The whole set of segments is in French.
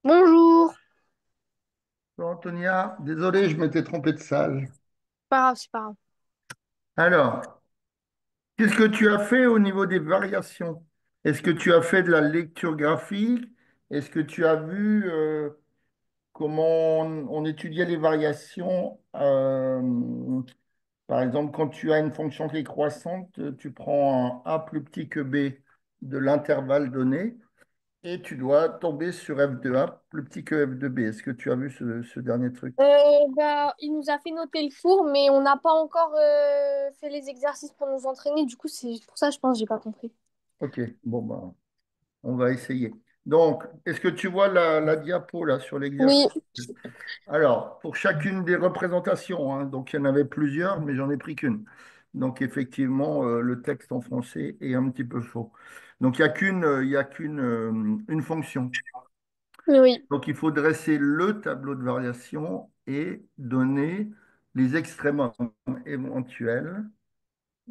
Bonjour. Bon, Antonia, désolé, je m'étais trompé de salle. Pas grave, c'est pas grave. Alors, qu'est-ce que tu as fait au niveau des variations? Est-ce que tu as fait de la lecture graphique? Est-ce que tu as vu comment on étudiait les variations? Par exemple, quand tu as une fonction qui est croissante, tu prends un a plus petit que b de l'intervalle donné et tu dois tomber sur f de a plus petit que f de b. Est-ce que tu as vu ce dernier truc? Il nous a fait noter le cours, mais on n'a pas encore fait les exercices pour nous entraîner. Du coup, c'est pour ça, je pense, que j'ai pas compris. Ok, bon, bah, on va essayer. Donc, est-ce que tu vois la diapo là sur l'exercice? Oui, Alors, pour chacune des représentations, hein, donc il y en avait plusieurs, mais j'en ai pris qu'une. Donc, effectivement, le texte en français est un petit peu faux. Donc, il y a qu'une une fonction. oui. Donc, il faut dresser le tableau de variation et donner les extrémums éventuels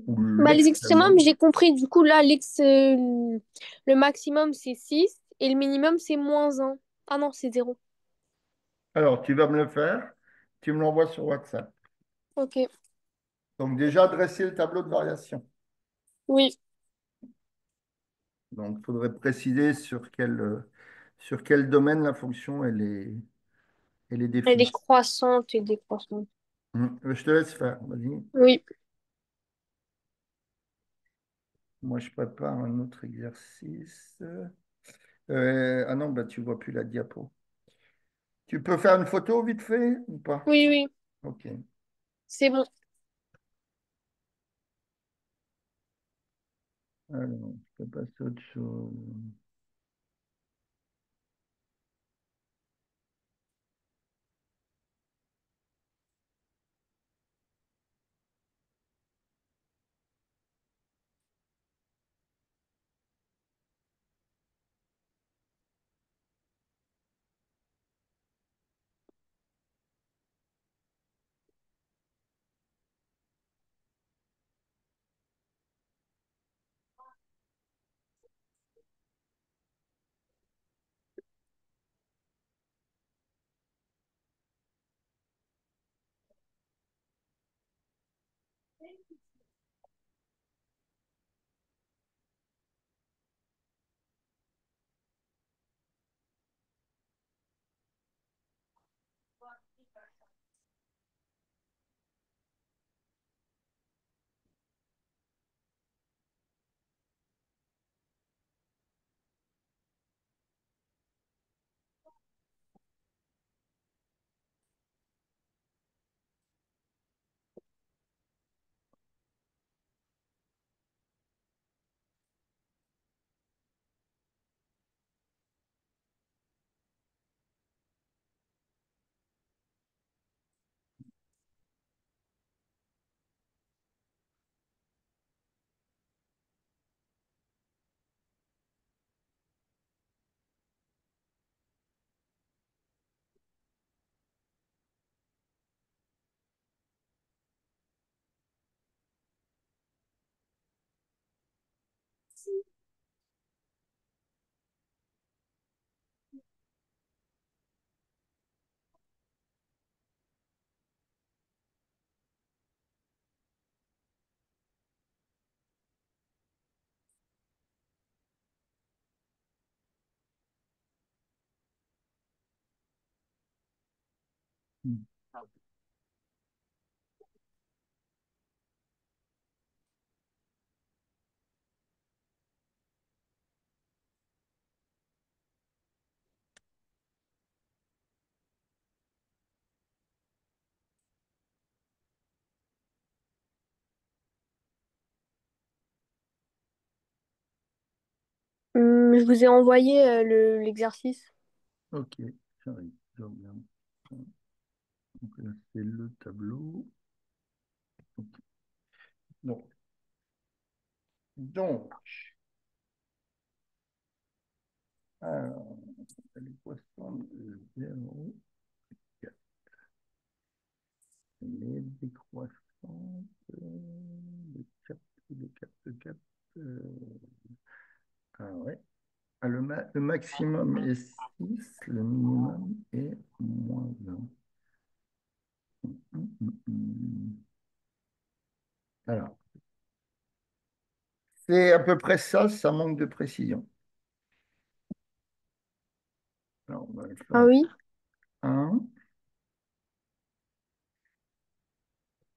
ou Bah, les extrémums, l'extrémum. j'ai compris. Du coup, là, le maximum, c'est 6 et le minimum, c'est -1. Ah non, c'est 0. Alors, tu vas me le faire, tu me l'envoies sur WhatsApp. Ok. Donc, déjà, dresser le tableau de variation. Oui. Donc, il faudrait préciser sur quel domaine la fonction elle est Elle définie. est croissante et décroissante. Je te laisse faire, vas-y. Oui. Moi, je prépare un autre exercice. Ah non, bah, tu vois plus la diapo. Tu peux faire une photo vite fait ou pas? Oui, oui. Ok. C'est bon. Alors, je peux passer à autre chose. Je vous ai envoyé l'exercice. Ok, j'arrive. Je regarde. Donc là, c'est le tableau. Donc, donc, alors, les poissons, 0, les décroissantes, le cap, le cap, le cap. Ah ouais. Ah, le maximum est 6, le minimum est moins 1. Alors, c'est à peu près ça, ça manque de précision. Alors, on va le faire Ah en oui. 1.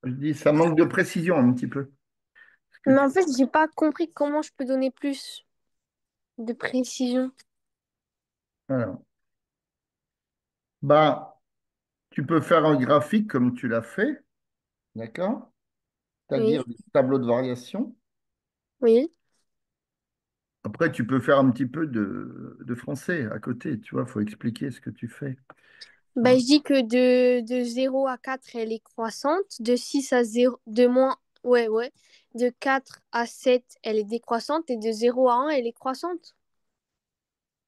Je dis, ça manque de précision un petit peu. Parce que Mais en fait, j'ai pas compris comment je peux donner plus de précision. alors, bah, tu peux faire un graphique comme tu l'as fait, d'accord? C'est-à-dire Oui, des tableaux de variation. oui. Après, tu peux faire un petit peu de français à côté, tu vois, il faut expliquer ce que tu fais. Ben, Hein. je dis que de 0 à 4 elle est croissante. De 6 à 0 de moins, ouais, ouais. De 4 à 7 elle est décroissante. Et de 0 à 1 elle est croissante.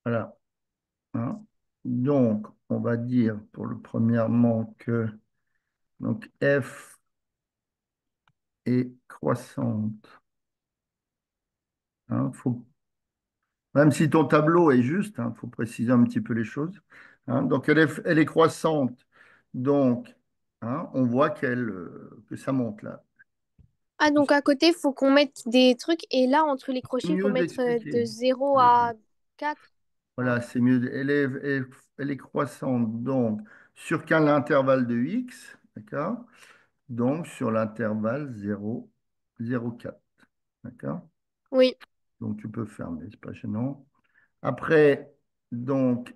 Voilà. Hein. Donc, on va dire pour le premièrement que donc f est croissante. Hein. Même si ton tableau est juste, il faut préciser un petit peu les choses. Hein. Donc, elle est croissante. Donc, on voit que ça monte là. Ah, donc à côté, il faut qu'on mette des trucs. Et là, entre les C'est crochets, il faut mieux mettre d'expliquer. de 0 à 4. Voilà, c'est mieux. Elle est croissante. Donc, sur quel intervalle de x, d'accord? Donc, sur l'intervalle 0, 0, 4. D'accord? Oui. Donc, tu peux fermer, c'est pas gênant. Après, donc,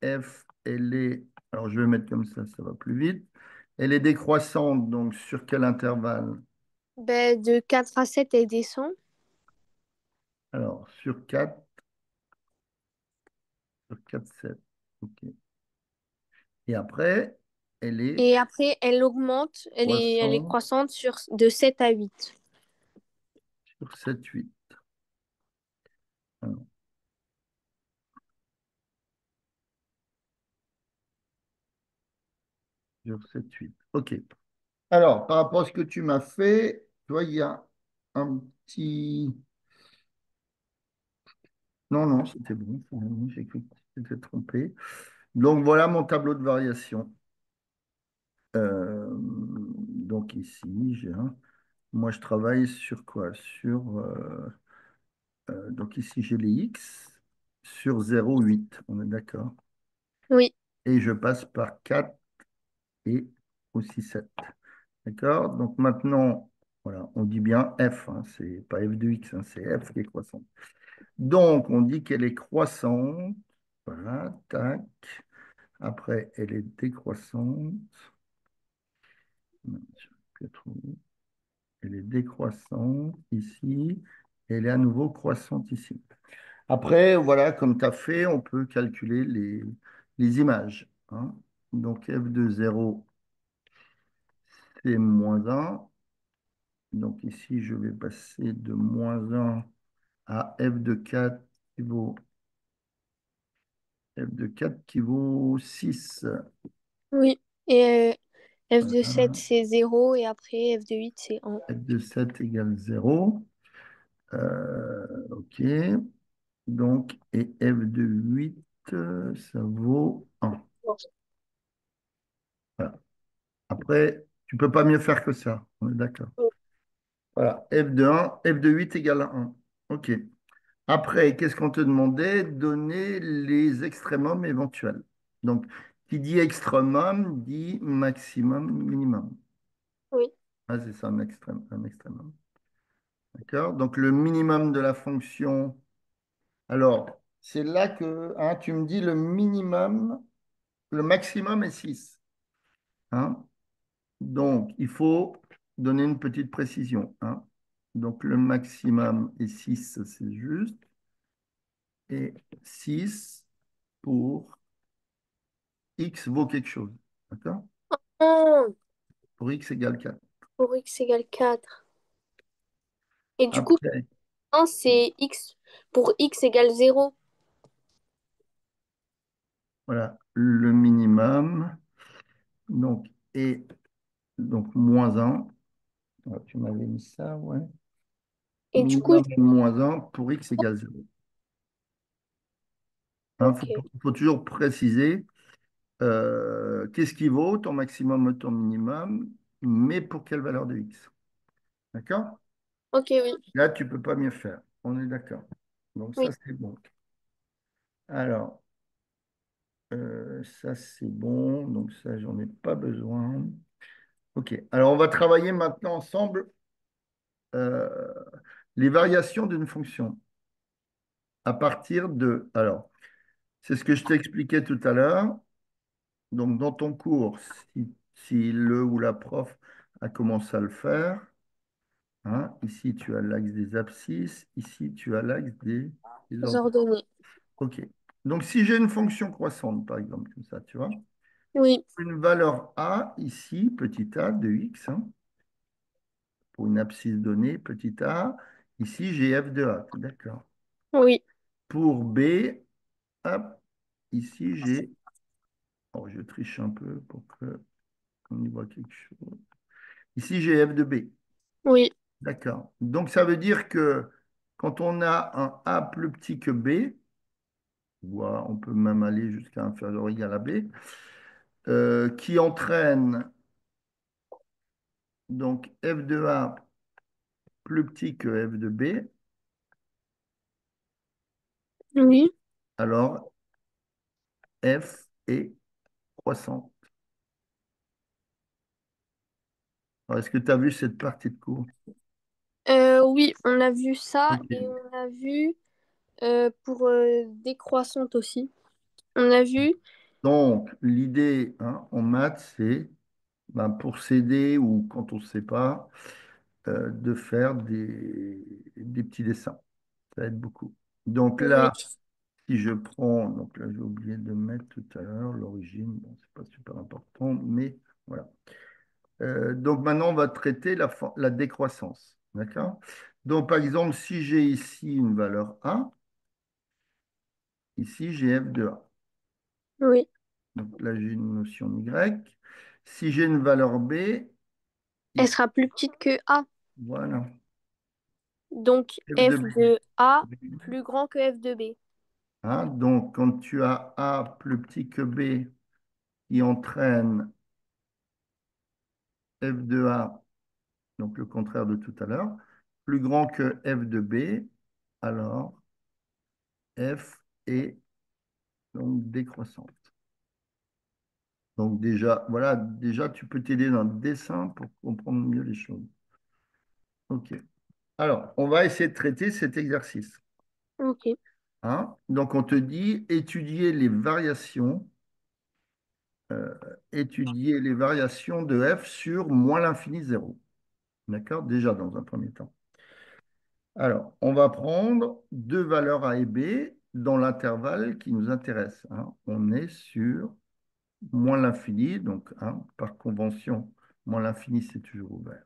f, elle est. Alors, je vais mettre comme ça va plus vite. Elle est décroissante, donc, sur quel intervalle? Ben, de 4 à 7 elle descend. Alors, sur 4, sur 4, 7. OK. Et après, elle est Et après, elle augmente. Elle est croissante croissante de 7 à 8. sur 7, 8. Alors, sur 7, 8. OK. Alors, par rapport à ce que tu m'as fait, tu vois, il y a un petit. Non, non, c'était bon. Finalement, j'ai cru que tu t'étais trompé. Donc, voilà mon tableau de variation. Donc, ici, moi, je travaille sur quoi? Donc, ici, j'ai les X sur 0,8. On est d'accord. Oui, Et je passe par 4 et aussi 7. D'accord? Donc, maintenant, voilà, on dit bien F. C'est pas F de X, c'est F qui est croissant. Donc, on dit qu'elle est croissante. Voilà, tac. Après, elle est décroissante. Non, je vais plus trouver. Elle est décroissante ici. Elle est à nouveau croissante ici. Après, voilà, comme tu as fait, on peut calculer les images. Donc, f de 0, c'est moins 1. Donc, ici, je vais passer de moins 1 à f de 4 qui vaut, f de 4 qui vaut 6. oui. Et f de 7 Voilà. c'est 0. Et après, f de 8 c'est 1. F de 7 égale 0. OK. Donc, et f de 8, ça vaut 1. Voilà. Après, tu ne peux pas mieux faire que ça. On est d'accord. Voilà. F de 1, f de 8 égale 1. OK. Après, qu'est-ce qu'on te demandait? Donner les extrémums éventuels. Donc, qui dit extrémum dit maximum, minimum. Oui. Ah, c'est ça, un extrémum. D'accord? Donc, le minimum de la fonction. Alors, c'est là que tu me dis le minimum, le maximum est 6. Hein? Donc, il faut donner une petite précision. Donc, le maximum est 6, c'est juste. Et 6 pour x vaut quelque chose. D'accord? Oh, Pour x égale 4. pour x égale 4. Et du coup, Après, 1 c'est x. Pour x égale 0. voilà, le minimum. Donc, et donc moins 1. Tu m'avais mis ça, ouais. Et du coup, Minimum est moins 1 pour x égale 0. Il Ok. faut toujours préciser qu'est-ce qui vaut ton maximum ou ton minimum, mais pour quelle valeur de x. D'accord? Ok, oui. Là, tu ne peux pas mieux faire. On est d'accord. Donc ça, Oui. c'est bon. Alors, ça, c'est bon. Donc ça, j'en ai pas besoin. OK. Alors, on va travailler maintenant ensemble euh, les variations d'une fonction à partir de... Alors, c'est ce que je t'ai expliqué tout à l'heure. Donc, dans ton cours, si le ou la prof a commencé à le faire, hein, ici, tu as l'axe des abscisses. Ici, tu as l'axe des ordonnées. Ordonnées. OK. Donc, si j'ai une fonction croissante, par exemple, comme ça, tu vois, Oui. une valeur a, ici, petit a de x, hein, pour une abscisse donnée, petit a, ici, j'ai f de a, t'es d'accord. Oui. Pour b, hop, ici, j'ai... Oh, je triche un peu pour qu'on y voit quelque chose. Ici, j'ai f de b. Oui. D'accord. Donc, ça veut dire que quand on a un a plus petit que b, ou on peut même aller jusqu'à inférieur ou égal à b, qui entraîne donc f de a plus petit que f de b, Oui. alors f est croissante. Alors, est-ce que tu as vu cette partie de cours? Oui, on a vu ça et Ok. on a vu pour décroissante aussi. On a vu. Donc, l'idée hein, en maths, c'est ben, pour s'aider ou quand on ne sait pas, de faire des petits dessins. Ça aide beaucoup. Donc Oui. là, si je prends, donc là j'ai oublié de mettre tout à l'heure l'origine, bon, c'est pas super important, mais voilà. Donc maintenant, on va traiter la décroissance. D'accord? Donc par exemple, si j'ai ici une valeur A, ici j'ai f de A. Oui. Donc là, j'ai une notion Y. Si j'ai une valeur B, Elle ici, sera plus petite que A. voilà, Donc f de f B. de A plus grand que f de B. Hein, donc, quand tu as A plus petit que B qui entraîne f de A, donc le contraire de tout à l'heure, plus grand que f de B, alors f est donc décroissante. Donc déjà, voilà, déjà tu peux t'aider dans le dessin pour comprendre mieux les choses. OK. Alors, on va essayer de traiter cet exercice. Ok. Hein. Donc, on te dit euh, étudier les variations de f sur moins l'infini zéro. D'accord? Déjà dans un premier temps. Alors, on va prendre deux valeurs A et B dans l'intervalle qui nous intéresse. Hein. On est sur moins l'infini, donc hein, par convention, moins l'infini, c'est toujours ouvert.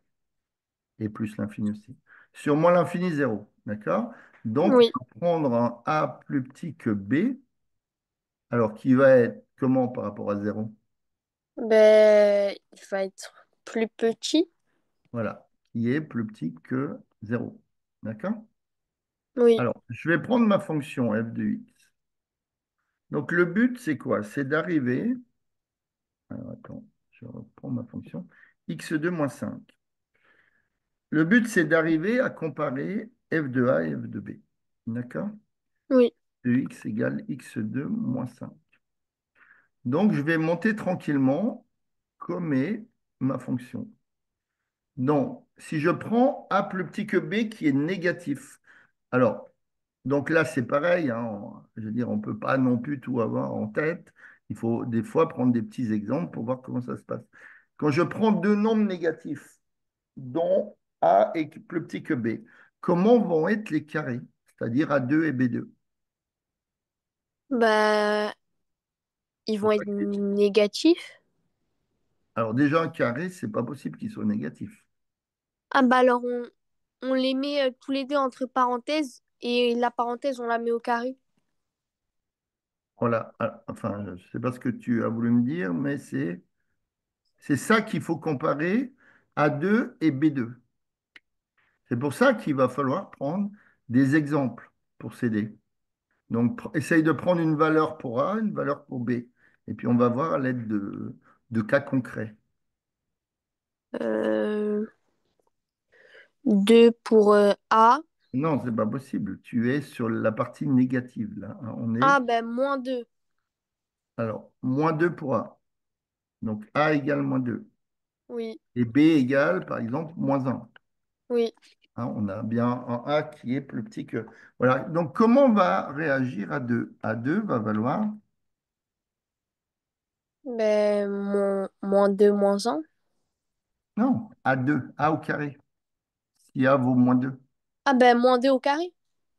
Et plus l'infini aussi. Sur moins l'infini, zéro. D'accord? Donc, Oui. on va prendre un A plus petit que B, alors qui va être comment par rapport à zéro? Ben, il va être plus petit. Voilà, qui est plus petit que zéro. D'accord? Oui. Alors, je vais prendre ma fonction f de x. Donc, le but, c'est quoi? C'est d'arriver. Alors, attends, je reprends ma fonction. X2 moins 5. Le but, c'est d'arriver à comparer f de a et f de b. D'accord? Oui. De x égale x2 moins 5. Donc, je vais monter tranquillement comme est ma fonction. Donc, si je prends a plus petit que b qui est négatif, alors, donc là, c'est pareil, hein, je veux dire, on ne peut pas non plus tout avoir en tête. Il faut des fois prendre des petits exemples pour voir comment ça se passe. Quand je prends deux nombres négatifs, dont a est plus petit que b, comment vont être les carrés, c'est-à-dire A2 et B2? Ben, ils vont être négatifs. Alors déjà, un carré, c'est pas possible qu'il soit négatif. Ah bah alors on les met tous les deux entre parenthèses et la parenthèse on la met au carré. Voilà. Ah, enfin, je ne sais pas ce que tu as voulu me dire, mais c'est ça qu'il faut comparer A2 et B2. C'est pour ça qu'il va falloir prendre des exemples pour s'aider. Donc, essaye de prendre une valeur pour A, une valeur pour B. Et puis, on va voir à l'aide de cas concrets. Euh, 2 pour A. Non, c'est pas possible. Tu es sur la partie négative, là, hein. On est, Ah, ben moins 2. alors, moins 2 pour A. Donc, A égale moins 2. Oui, Et B égale, par exemple, moins 1. oui. Hein, on a bien un A qui est plus petit que... Voilà. Donc, comment on va réagir à 2? À 2 va valoir... Ben, moins 2, moins un. Non, à 2, A au carré. Si A vaut moins 2. Ah, ben moins 2 au carré.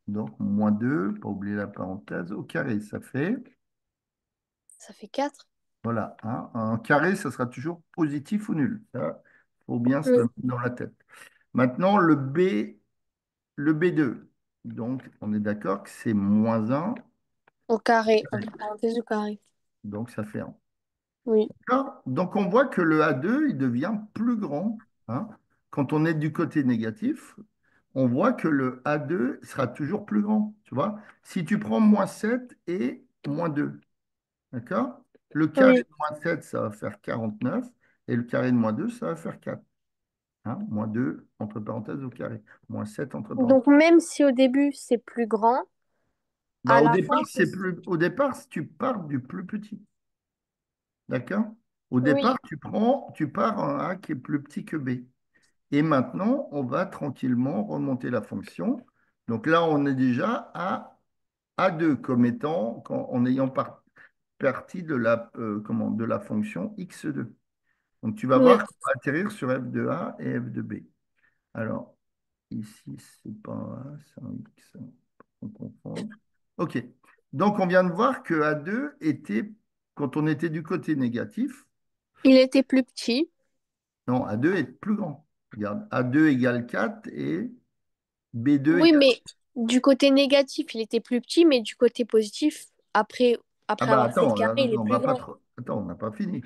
Donc, moins 2, pas oublier la parenthèse, au carré, ça fait... Ça fait 4. Voilà, hein, un carré, ça sera toujours positif ou nul. Ça, faut bien se le Oui. mettre dans la tête. Maintenant, le B2. Donc, on est d'accord que c'est moins un. Au carré, entre parenthèses au carré. Donc, ça fait 1. Oui. Donc, on voit que le A2, il devient plus grand, hein. Quand on est du côté négatif, on voit que le A2 sera toujours plus grand. Tu vois? Si tu prends moins 7 et moins 2, d'accord? Le carré Oui. de moins 7, ça va faire 49. Et le carré de moins 2, ça va faire 4. Hein, moins 2 entre parenthèses au carré. Moins 7 entre parenthèses. Donc, même si au début c'est plus grand, Bah, à au la départ, fin, c'est plus... au départ, si tu pars du plus petit. D'accord? Au oui. départ, tu pars un A qui est plus petit que B. Et maintenant, on va tranquillement remonter la fonction. Donc là, on est déjà à A2 comme étant, en ayant partie de de la fonction x2. Donc tu vas Oui. voir qu'on va atterrir sur f de A et f de B. Alors, ici, c'est pas un A, c'est un x. On confond. OK. Donc, on vient de voir que A2 était, quand on était du côté négatif, Il était plus petit. non, A2 est plus grand. Regarde, A2 égale 4 et B2 Oui, égale... mais du côté négatif, il était plus petit, mais du côté positif, Ah après bah avoir fait le attends, carré, il est on plus va pas grand. trop... Attends, on n'a pas fini.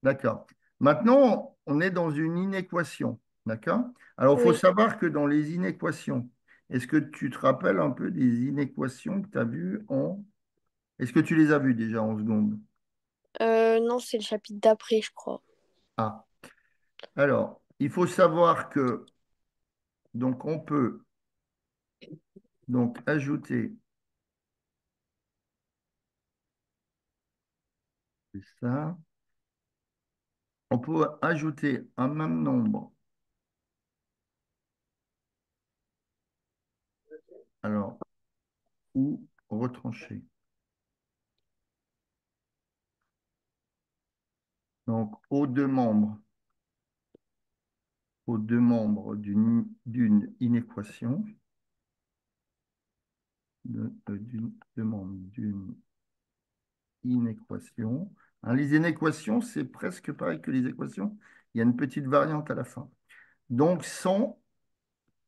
D'accord. Maintenant, on est dans une inéquation. D'accord? Alors, il faut Oui. savoir que dans les inéquations, est-ce que tu te rappelles un peu des inéquations que tu as vues en... Est-ce que tu les as vues déjà en seconde? Non, c'est le chapitre d'après, je crois. Ah. Alors, il faut savoir que donc on peut donc ajouter c'est ça, on peut ajouter un même nombre. Alors, ou retrancher. Donc, aux deux membres d'une inéquation, deux membres d'une inéquation. Hein, les inéquations, c'est presque pareil que les équations. Il y a une petite variante à la fin. Donc, sans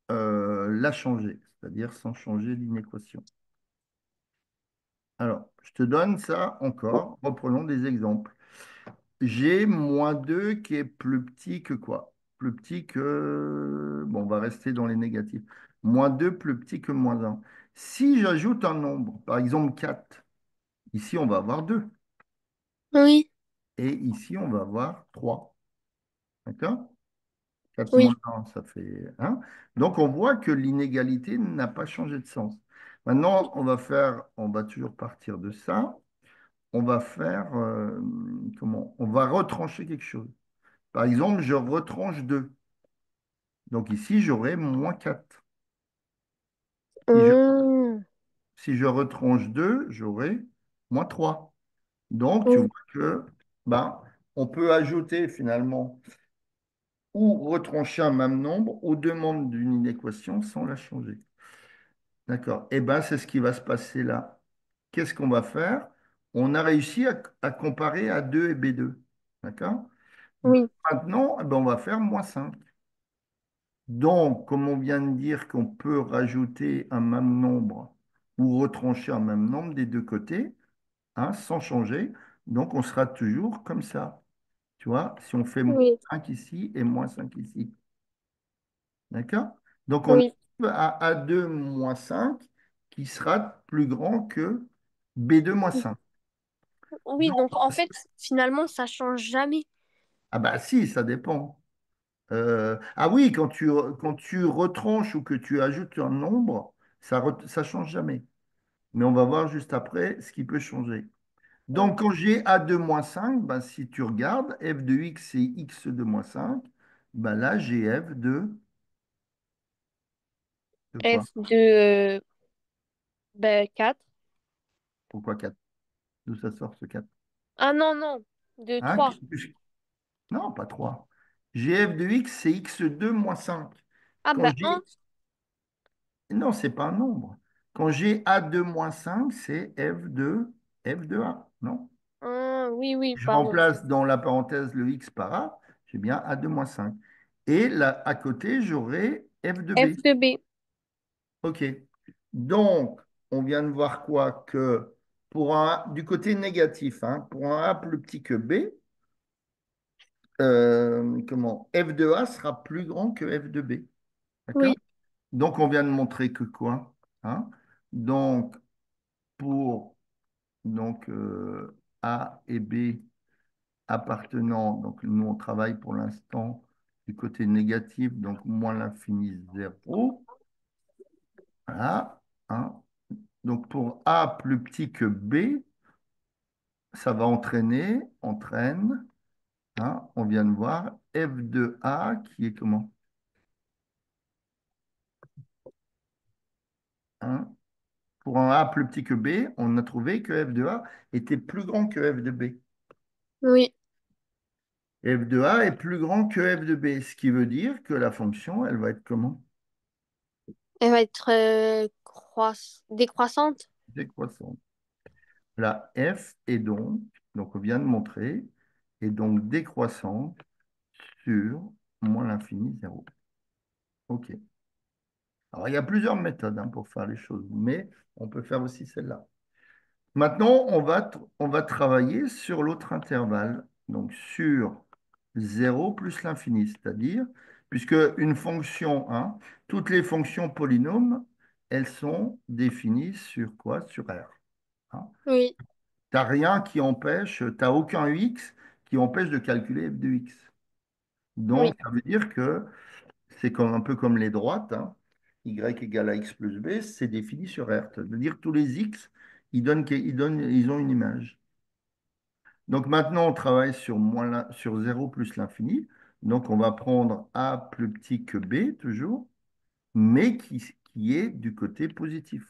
la changer, c'est-à-dire sans changer l'inéquation. Alors, je te donne ça encore. Reprenons des exemples. J'ai moins 2 qui est plus petit que quoi? Plus petit que... Bon, on va rester dans les négatifs. Moins 2 plus petit que moins un. Si j'ajoute un nombre, par exemple 4, ici on va avoir 2. Oui, Et ici on va avoir 3. D'accord? 4 moins oui, un, ça fait 1. Donc on voit que l'inégalité n'a pas changé de sens. Maintenant, on va toujours partir de ça. On va faire, comment? On va retrancher quelque chose. Par exemple, je retranche 2. Donc ici, j'aurai moins 4. Si je, Hum, si je retranche 2, j'aurai moins 3. Donc, tu vois oui, que ben, on peut ajouter finalement ou retrancher un même nombre aux deux membres d'une inéquation sans la changer. D'accord. Eh bien, c'est ce qui va se passer là. Qu'est-ce qu'on va faire? On a réussi à comparer a 2 et B2. D'accord? oui, Maintenant, eh ben, on va faire moins 5. Donc, comme on vient de dire qu'on peut rajouter un même nombre ou retrancher un même nombre des deux côtés, hein, sans changer, donc on sera toujours comme ça. Tu vois, si on fait moins oui, 5 ici et moins 5 ici. D'accord? Donc, on oui, arrive à A2 moins 5, qui sera plus grand que B2 moins 5. Oui, Donc, donc en fait, finalement, ça change jamais. ah bah si, ça dépend. Ah oui, quand tu retranches ou que tu ajoutes un nombre, ça change jamais. Mais on va voir juste après ce qui peut changer. Donc, quand j'ai A2 moins 5, ben, si tu regardes, f de x c'est x2 moins 5, ben là, j'ai f de quoi? F de 4. Pourquoi 4? D'où ça sort ce 4? Ah non, non, de Hein? 3. Non, pas 3. G f de x c'est x2 moins 5. Ah Quand bah un. j'ai... Non, c'est pas un nombre. Quand j'ai A2 moins 5, c'est f de A, non? Ah, oui, oui, Je pardon. remplace dans la parenthèse le x par A, j'ai bien A2 moins 5. Et là, à côté, j'aurai f de F B. de B. OK. Donc, on vient de voir quoi? Que du côté négatif, hein, pour un A plus petit que B, f de A sera plus grand que f de B. D'accord? Oui, Donc, on vient de montrer que quoi? Hein? Donc, pour A et B appartenant, donc nous, on travaille pour l'instant du côté négatif, donc moins l'infini 0. Voilà. Hein? Donc, pour A plus petit que B, ça va entraîne, hein, on vient de voir, f de A qui est comment? Hein, pour un A plus petit que B, on a trouvé que f de A était plus grand que f de B. oui. F de A est plus grand que f de B, ce qui veut dire que la fonction, elle va être comment? Elle va être décroissante. Décroissante. La f est donc on vient de montrer, est donc décroissante sur moins l'infini 0. OK. Alors, il y a plusieurs méthodes hein, pour faire les choses, mais on peut faire aussi celle-là. Maintenant, on va travailler sur l'autre intervalle, donc sur 0 plus l'infini, c'est-à-dire, puisque une fonction, hein, toutes les fonctions polynômes, elles sont définies sur quoi? Sur R. Hein. Oui, Tu n'as rien qui empêche, tu n'as aucun x qui empêche de calculer f de x. oui, Donc, ça veut dire que c'est comme, un peu comme les droites, hein. Y égale à x plus b, c'est défini sur R. Ça veut dire que tous les x, ils ont une image. Donc maintenant, on travaille sur, sur 0 plus l'infini. Donc on va prendre a plus petit que b, toujours, mais qui est du côté positif.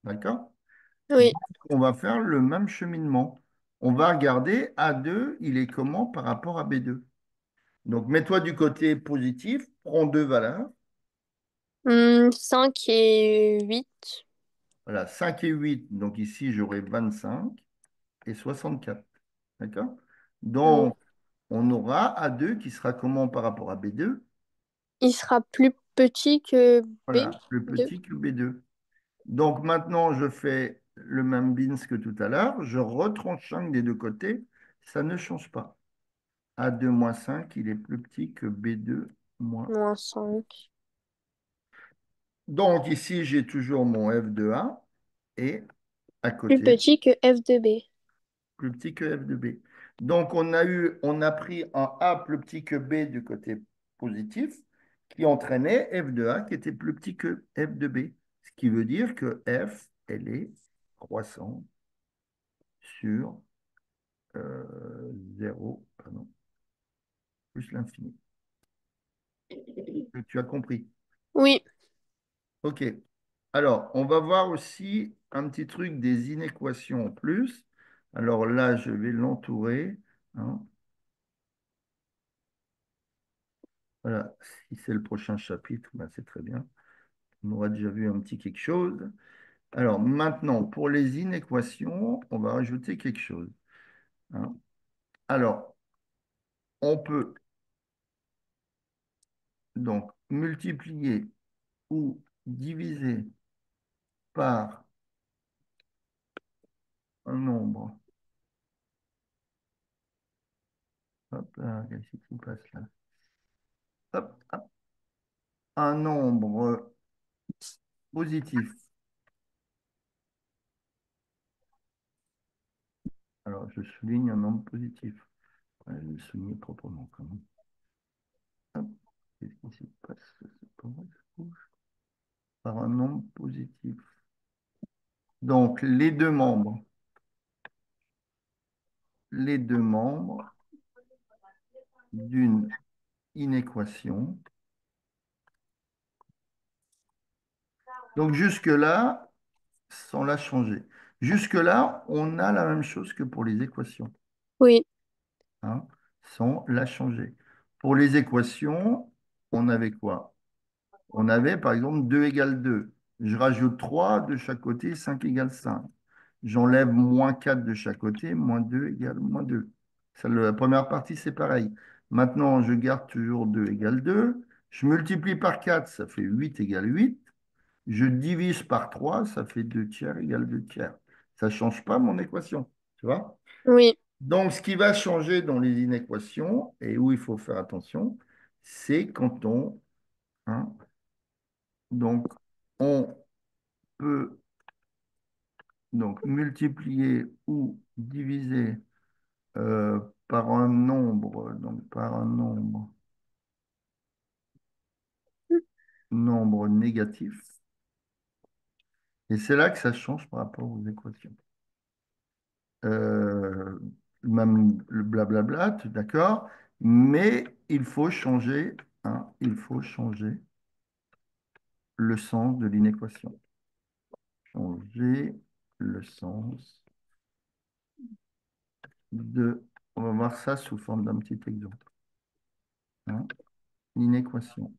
D'accord? Donc, oui. on va faire le même cheminement. On va regarder A2, il est comment par rapport à B2. Donc mets-toi du côté positif, prends deux valeurs. 5 et 8. Voilà, 5 et 8. Donc ici, j'aurai 25 et 64. D'accord? Oui. Donc, on aura A2 qui sera comment par rapport à B2? Il sera plus petit que B. Voilà, plus 2. petit que B2. Donc maintenant, je fais le même bins que tout à l'heure. Je retranche 5 des deux côtés. Ça ne change pas. A2 moins 5, il est plus petit que B2 moins. Moins 5. Donc ici, j'ai toujours mon F de A et à Plus côté, petit que F de B. plus petit que F de B. Donc on a pris un A plus petit que B du côté positif qui entraînait F de A qui était plus petit que F de B. Ce qui veut dire que F, elle est croissante sur 0, pardon, plus l'infini. Tu as compris. Oui, OK. Alors, on va voir aussi un petit truc des inéquations en plus. Alors là, je vais l'entourer. Hein. Voilà, si c'est le prochain chapitre, ben c'est très bien. On aura déjà vu un petit quelque chose. Alors maintenant, pour les inéquations, on va rajouter quelque chose. Hein. Alors, on peut donc multiplier ou diviser par un nombre. Hop là, qu'est-ce qui se passe là? Hop, hop. Un nombre positif. Alors, je souligne un nombre positif. Je vais le souligner proprement quand même. Hop. Qu'est-ce qui se passe? C'est pas vrai, ça bouge. Par un nombre positif. Donc, les deux membres d'une inéquation. Donc, jusque-là, sans la changer. Jusque-là, on a la même chose que pour les équations, Oui, hein, sans la changer. Pour les équations, on avait quoi? On avait par exemple 2 égale 2. Je rajoute 3 de chaque côté, 5 égale 5. J'enlève moins 4 de chaque côté, moins 2 égale moins 2. Ça, la première partie, c'est pareil. Maintenant, je garde toujours 2 égale 2. Je multiplie par 4, ça fait 8 égale 8. Je divise par 3, ça fait 2 tiers égale 2 tiers. Ça ne change pas mon équation, tu vois? oui, Donc, ce qui va changer dans les inéquations, et où il faut faire attention, c'est quand hein, donc, on peut donc multiplier ou diviser par un nombre, donc par un nombre négatif. Et c'est là que ça change par rapport aux équations. euh, Même le blablabla, d'accord, mais il faut changer, hein, il faut changer le sens de l'inéquation. Changer le sens de, on va voir ça sous forme d'un petit exemple, hein, l'inéquation.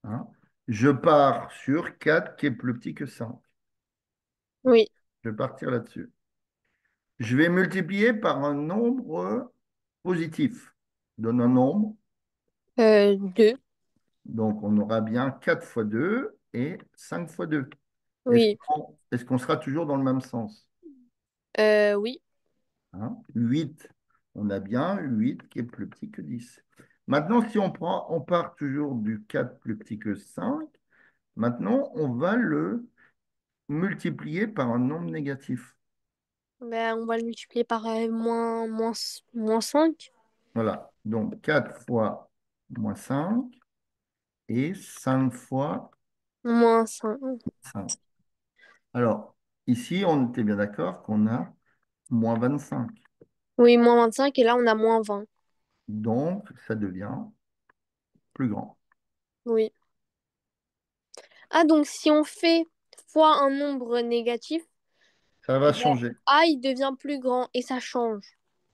Hein. Je pars sur 4 qui est plus petit que 5. oui. Je vais partir là-dessus. Je vais multiplier par un nombre positif. Donne un nombre. 2. Donc, on aura bien 4 fois 2 et 5 fois 2. Oui, Est-ce qu'on sera toujours dans le même sens? oui, Hein? 8, on a bien 8 qui est plus petit que 10. Maintenant, si on part toujours du 4 plus petit que 5, maintenant, on va le multiplier par un nombre négatif. ben, on va le multiplier par moins 5. Voilà, donc 4 fois moins 5 et 5 fois Moins 5. 5. Alors, ici, on était bien d'accord qu'on a moins 25. Oui, moins 25 et là on a moins 20. Donc, ça devient plus grand. Oui. Ah, donc si on fait fois un nombre négatif, Ça va ben, changer. A il devient plus grand et ça change.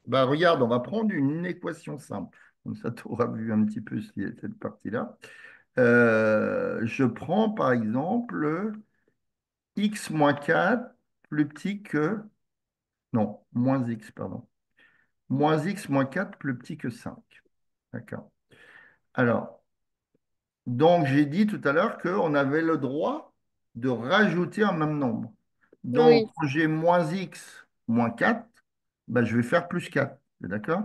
Bah, regarde, on va prendre une équation simple. Comme ça, tu auras vu un petit peu cette partie-là. Je prends par exemple x moins 4 plus petit que... Non, moins x, pardon. Moins x moins 4 plus petit que 5. D'accord. Alors, donc j'ai dit tout à l'heure qu'on avait le droit de rajouter un même nombre. Donc, Oui, quand j'ai moins x moins 4, bah, je vais faire plus 4. D'accord?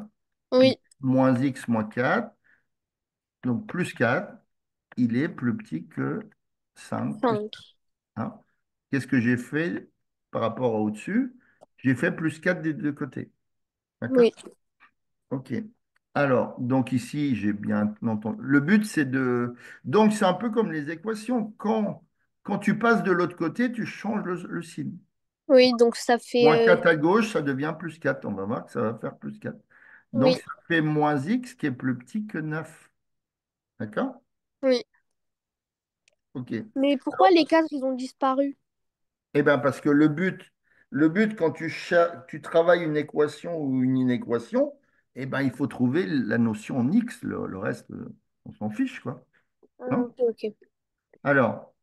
oui, Moins x moins 4. Donc, plus 4, il est plus petit que 5 plus 5. 1. Qu'est-ce que j'ai fait par rapport à au-dessus? J'ai fait plus 4 des deux côtés. D'accord? Oui, OK. Alors, donc ici, j'ai bien entendu. Le but, c'est de... Donc, c'est un peu comme les équations. Quand tu passes de l'autre côté, tu changes le signe. oui, donc ça Moins fait 4 à gauche, ça devient plus 4. On va voir que ça va faire plus 4. Donc, oui, ça fait moins x qui est plus petit que 9. D'accord? oui. OK. Mais pourquoi les 4 ils ont disparu? Eh bien, parce que le but quand tu travailles une équation ou une inéquation, eh ben, il faut trouver la notion en X. Le reste, on s'en fiche, quoi. Ah, Non? ok, ok. Alors,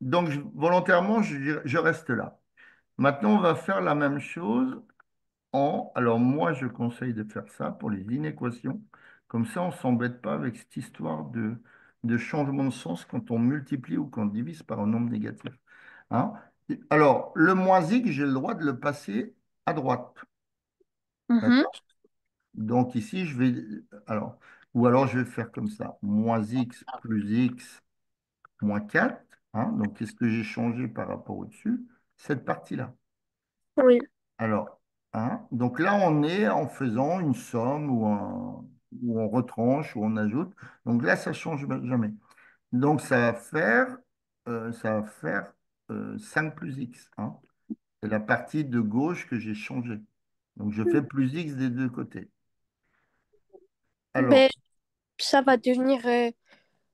donc, volontairement, je reste là. Maintenant, on va faire la même chose en... Alors, moi, je conseille de faire ça pour les inéquations. Comme ça, on ne s'embête pas avec cette histoire de changement de sens quand on multiplie ou qu'on divise par un nombre négatif. Hein? Alors, le moins x, j'ai le droit de le passer à droite. Mhm. D'accord? Donc ici, je vais... Alors, ou alors je vais faire comme ça. Moins x plus x moins 4. Hein. Donc, qu'est-ce que j'ai changé par rapport au-dessus? Cette partie-là. Oui. Alors, hein, donc là, on est en faisant une somme ou on retranche ou on ajoute. Donc là, ça change jamais. Donc, ça va faire 5 plus x. Hein. C'est la partie de gauche que j'ai changée. Donc, je fais plus x des deux côtés. Alors, Ben, ça va devenir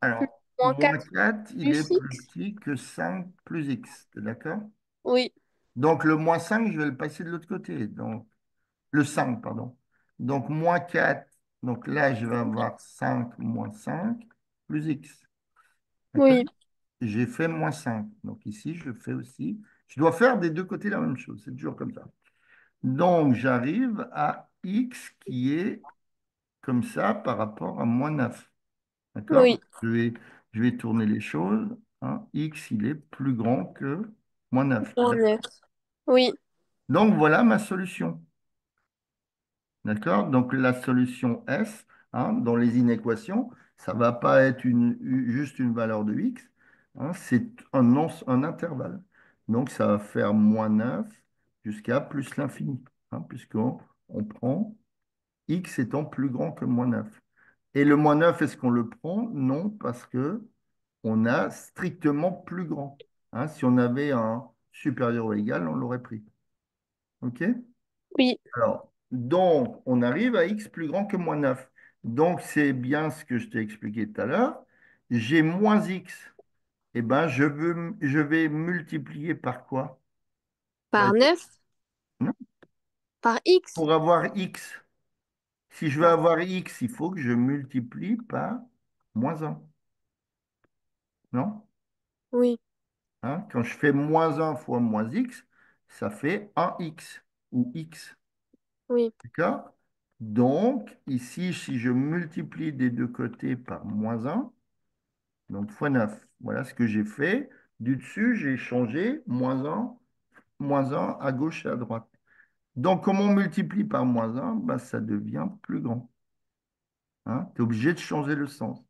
moins moins 4 4 il est plus plus x. petit que 5 plus x. T'es d'accord? Oui. Donc, le moins 5 je vais le passer de l'autre côté. Donc, le 5 pardon. Donc, moins 4. Donc là, je vais avoir 5 moins 5 plus x. D'accord? Oui. J'ai fait moins 5. Donc ici, je fais aussi. Je dois faire des deux côtés la même chose. C'est toujours comme ça. Donc, j'arrive à x qui est comme ça par rapport à moins 9. D'accord? Oui. Je vais tourner les choses. Hein. X, il est plus grand que moins 9. Moins 9. Oui. Donc, voilà ma solution. D'accord? Donc la solution S, hein, dans les inéquations, ça ne va pas être juste une valeur de x, hein, c'est un intervalle. Donc ça va faire moins 9 jusqu'à plus l'infini, hein, puisqu'on on prend x étant plus grand que moins 9. Et le moins 9, est-ce qu'on le prend? Non, parce que on a strictement plus grand. Hein. Si on avait un supérieur ou égal, on l'aurait pris. OK? Oui. Alors, donc, on arrive à x plus grand que moins 9. Donc, c'est bien ce que je t'ai expliqué tout à l'heure. J'ai moins x. Eh bien, je vais multiplier par quoi? Bah, Par 9. non, Par x. pour avoir x. Si je veux avoir x, il faut que je multiplie par moins un. Non? Oui. Hein. Quand je fais moins un fois moins x, ça fait un x ou x. Oui. D'accord? Donc, ici, si je multiplie des deux côtés par moins un. Donc, fois 9. Voilà ce que j'ai fait. Du dessus, j'ai changé moins un à gauche et à droite. Donc, comme on multiplie par moins un, bah, ça devient plus grand. Hein? Tu es obligé de changer le sens.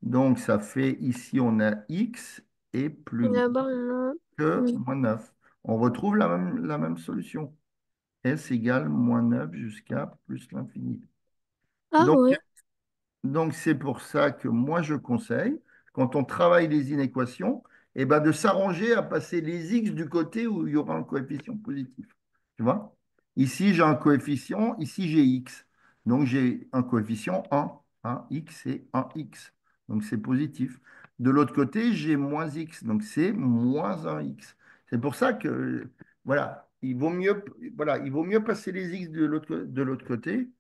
Donc, ça fait ici, on a x est plus grand Là-bas, on a... que Oui. moins 9. On retrouve la même solution. S égale moins 9 jusqu'à plus l'infini. Ah Donc, oui. Donc, c'est pour ça que moi, je conseille, quand on travaille les inéquations, eh ben, de s'arranger à passer les x du côté où il y aura un coefficient positif. Tu vois? Ici, j'ai un coefficient, ici, j'ai x. Donc, j'ai un coefficient 1. Hein, x, c'est 1x. Donc, c'est positif. De l'autre côté, j'ai moins x. Donc, c'est moins 1x. C'est pour ça que, voilà, il vaut mieux passer les x de l'autre côté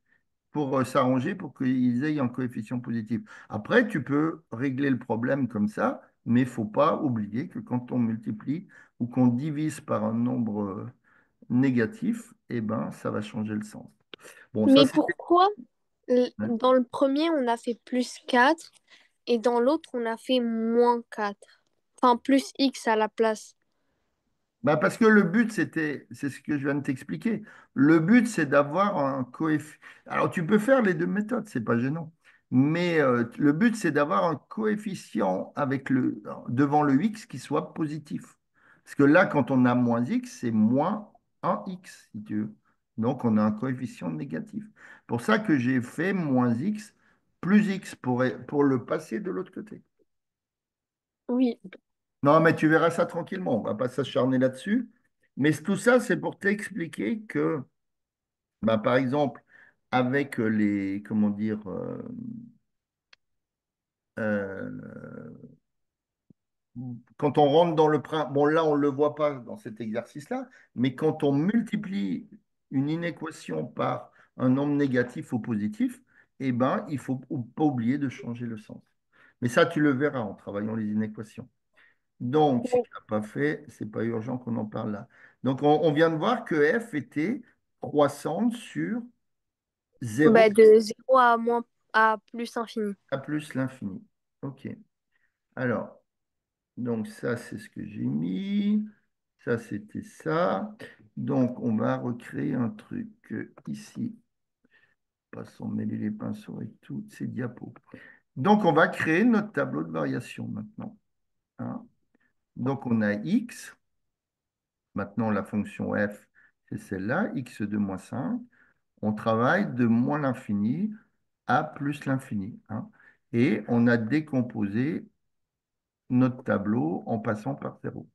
pour s'arranger pour qu'ils aient un coefficient positif. Après, tu peux régler le problème comme ça, mais il ne faut pas oublier que quand on multiplie ou qu'on divise par un nombre négatif, eh ben, ça va changer le sens. Bon, ça, Mais c'était... pourquoi Ouais. dans le premier, on a fait plus 4 et dans l'autre, on a fait moins 4. Enfin, plus x à la place. Bah, parce que le but, c'est ce que je viens de t'expliquer. Le but, c'est d'avoir un coefficient. Alors, tu peux faire les deux méthodes, c'est pas gênant. Mais le but, c'est d'avoir un coefficient avec devant le x qui soit positif. Parce que là, quand on a moins x, c'est moins un x, si tu veux. Donc, on a un coefficient négatif. Pour ça que j'ai fait moins x plus x pour le passer de l'autre côté. Oui. Non, mais tu verras ça tranquillement. On va pas s'acharner là-dessus. Mais tout ça, c'est pour t'expliquer que, bah, par exemple, avec comment dire, euh, quand on rentre dans le principe, bon là, on ne le voit pas dans cet exercice-là, mais quand on multiplie une inéquation par un nombre négatif ou positif, eh ben, il faut pas oublier de changer le sens. Mais ça, tu le verras en travaillant les inéquations. Donc, si tu n'as pas fait, c'est pas urgent qu'on en parle là. Donc, on vient de voir que f était croissante sur 0 Bah, de 0 à moins à plus infini. à plus l'infini. OK. Alors, donc ça, c'est ce que j'ai mis. Ça, c'était ça. Donc, on va recréer un truc ici. Pas sans mêler les pinceaux et toutes ces diapos. Donc, on va créer notre tableau de variation maintenant. Hein. Donc, on a x. Maintenant, la fonction f, c'est celle-là, x2 moins 5. On travaille de moins l'infini à plus l'infini, hein. Et on a décomposé notre tableau en passant par 0.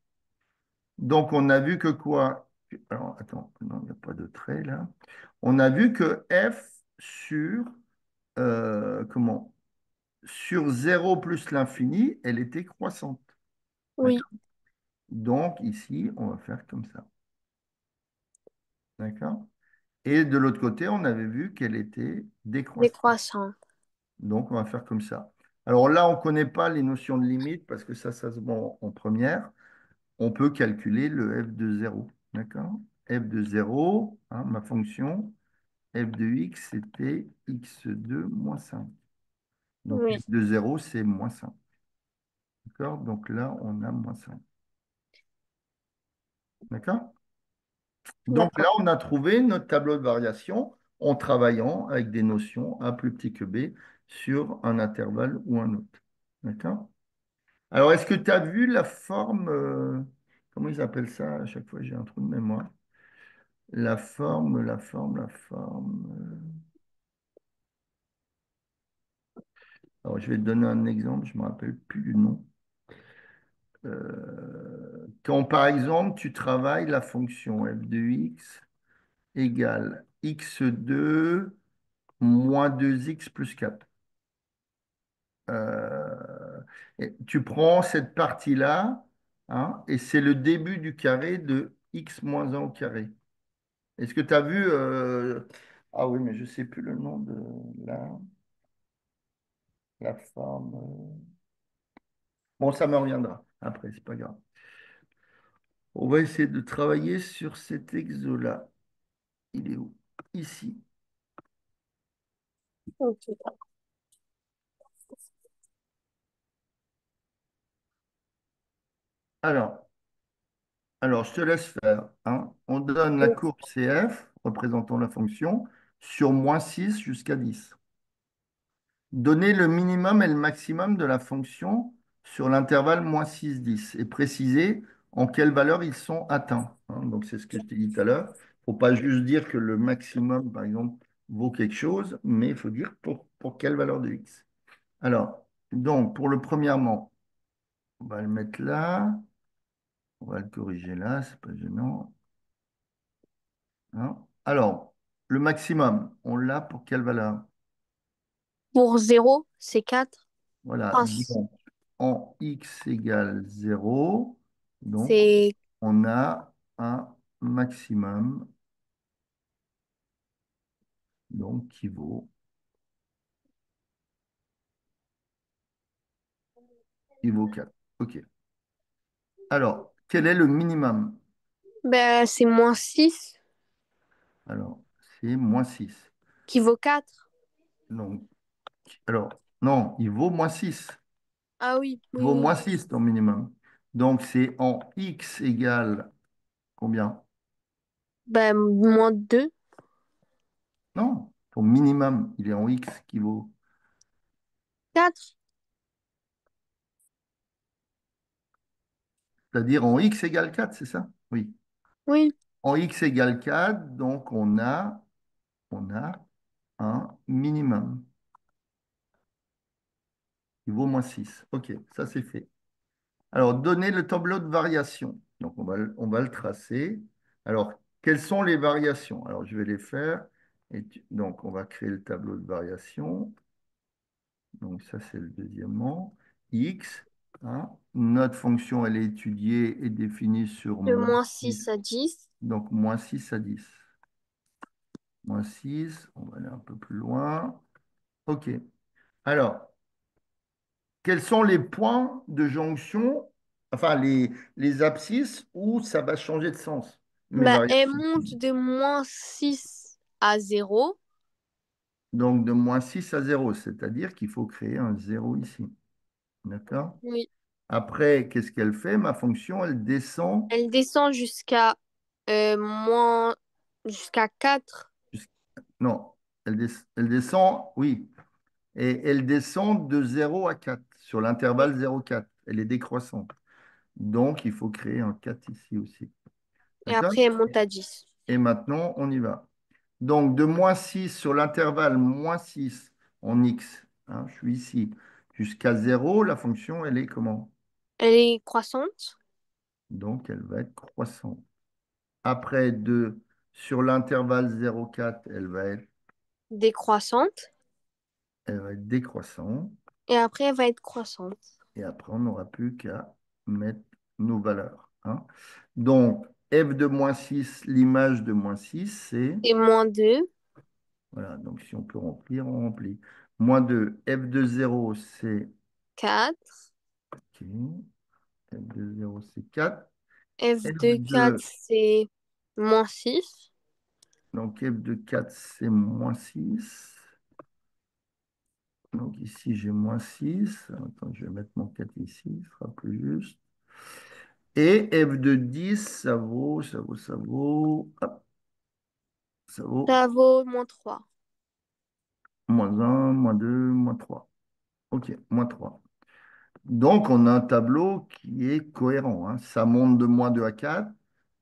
Donc, on a vu que quoi? Alors, attends, non, il n'y a pas de trait là. On a vu que f sur, comment? Sur 0 plus l'infini, elle était croissante. Oui, D'accord? Donc, ici, on va faire comme ça. D'accord? Et de l'autre côté, on avait vu qu'elle était décroissante. décroissant. Donc, on va faire comme ça. Alors là, on ne connaît pas les notions de limite parce que ça se voit en première. On peut calculer le f de 0. D'accord? F de 0, hein, ma fonction, f de x, c'était x2 moins 5. Donc, f Oui, de 0, c'est moins 5. D'accord? Donc là, on a moins 5. D'accord? Donc là, d'accord. on a trouvé notre tableau de variation en travaillant avec des notions A plus petit que B sur un intervalle ou un autre. D'accord? Alors, est-ce que tu as vu la forme, comment ils appellent ça? À chaque fois, j'ai un trou de mémoire. La forme. Alors, je vais te donner un exemple, je ne me rappelle plus du nom. Quand, par exemple, tu travailles la fonction f de x égale x2 moins 2x plus 4. Et tu prends cette partie-là, hein, et c'est le début du carré de x moins 1 au carré. Est-ce que tu as vu ah oui, mais je ne sais plus le nom de la forme. Bon, ça me reviendra après, c'est pas grave. On va essayer de travailler sur cet exo-là. Il est où? Ici. Ok. Alors, alors, je te laisse faire, hein. On donne la courbe CF, représentant la fonction, sur moins 6 jusqu'à 10. Donner le minimum et le maximum de la fonction sur l'intervalle moins 6 10 et préciser en quelle valeur ils sont atteints, hein. Donc, c'est ce que je t'ai dit tout à l'heure. Il ne faut pas juste dire que le maximum, par exemple, vaut quelque chose, mais il faut dire pour quelle valeur de x. Alors, donc, pour le premièrement, on va le mettre là. On va le corriger là, c'est pas gênant, hein. Alors, le maximum, on l'a pour quelle valeur? Pour 0, c'est 4. Voilà, Enfin, donc en x égale 0, donc c'est on a un maximum donc, qui vaut 4. OK. Alors, quel est le minimum? ben, c'est moins 6 Alors, c'est moins 6. qui vaut 4. Donc, alors, non, il vaut moins 6. Ah oui, Il oui, vaut moins oui. 6 ton minimum. Donc, c'est en x égale combien? Ben, moins 2. Non, ton minimum, il est en x qui vaut. 4. C'est-à-dire en x égale 4, c'est ça? Oui. Oui. En x égale 4, donc on a un minimum qui vaut moins 6. OK, ça c'est fait. Alors, donner le tableau de variation. Donc, on va le tracer. Alors, quelles sont les variations? Alors, je vais les faire. Donc, on va créer le tableau de variation. Donc, ça, c'est le deuxièmement. X, hein. Notre fonction, elle est étudiée et définie sur De moins moins 6. 6 à 10. Donc, moins 6 à 10. Moins 6, on va aller un peu plus loin. OK. Alors, quels sont les points de jonction, enfin les abscisses où ça va changer de sens, mes Ben, elle variations? monte de moins 6 à 0. Donc, de moins 6 à 0, c'est-à-dire qu'il faut créer un 0 ici. D'accord? Oui. Après, qu'est-ce qu'elle fait? Ma fonction, elle descend. Elle descend moins jusqu'à 4. Non, elle descend, oui. Et elle descend de 0 à 4 sur l'intervalle 0,4. Elle est décroissante. Donc, il faut créer un 4 ici aussi. Et D'accord? après, elle monte à 10. Et maintenant, on y va. Donc, de moins 6 sur l'intervalle moins 6 en x, hein, je suis ici, jusqu'à 0, la fonction, elle est comment? Elle est croissante, Donc, elle va être croissante. Après, sur l'intervalle 0,4, décroissante, elle va être décroissante. et après, elle va être croissante. Et après, on n'aura plus qu'à mettre nos valeurs, hein. Donc, f de moins 6, l'image de moins 6, c'est... Et -2, Voilà, donc si on peut remplir, on remplit. Moins 2, f de 0, c'est... 4. Ok, f de 0, c'est 4. F f de 4, de... c'est -6. Donc, f de 4, c'est moins 6. Donc ici, j'ai moins 6. Attends, je vais mettre mon 4 ici, ce sera plus juste. Et f de 10, hop, ça vaut Ça vaut -3. moins un, moins 2, moins 3. Ok, moins 3. Donc, on a un tableau qui est cohérent, hein. Ça monte de moins 2 à 4.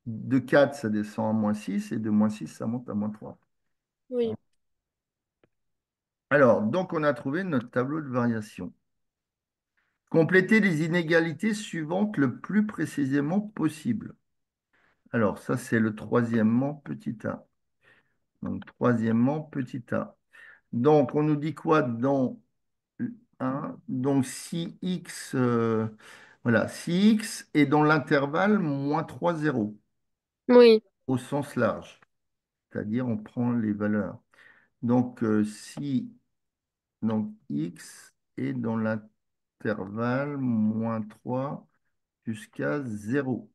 De 4, ça descend à moins 6. Et de moins 6, ça monte à moins 3. Oui. Alors, donc, on a trouvé notre tableau de variation. Complétez les inégalités suivantes le plus précisément possible. Alors, ça, c'est le troisièmement petit a. Donc, troisièmement petit a. Donc, on nous dit quoi dans 1? Donc, si x, voilà, si x est dans l'intervalle moins 3 0, Oui. au sens large, c'est-à-dire on prend les valeurs. Donc, si donc, x est dans l'intervalle moins 3 jusqu'à 0.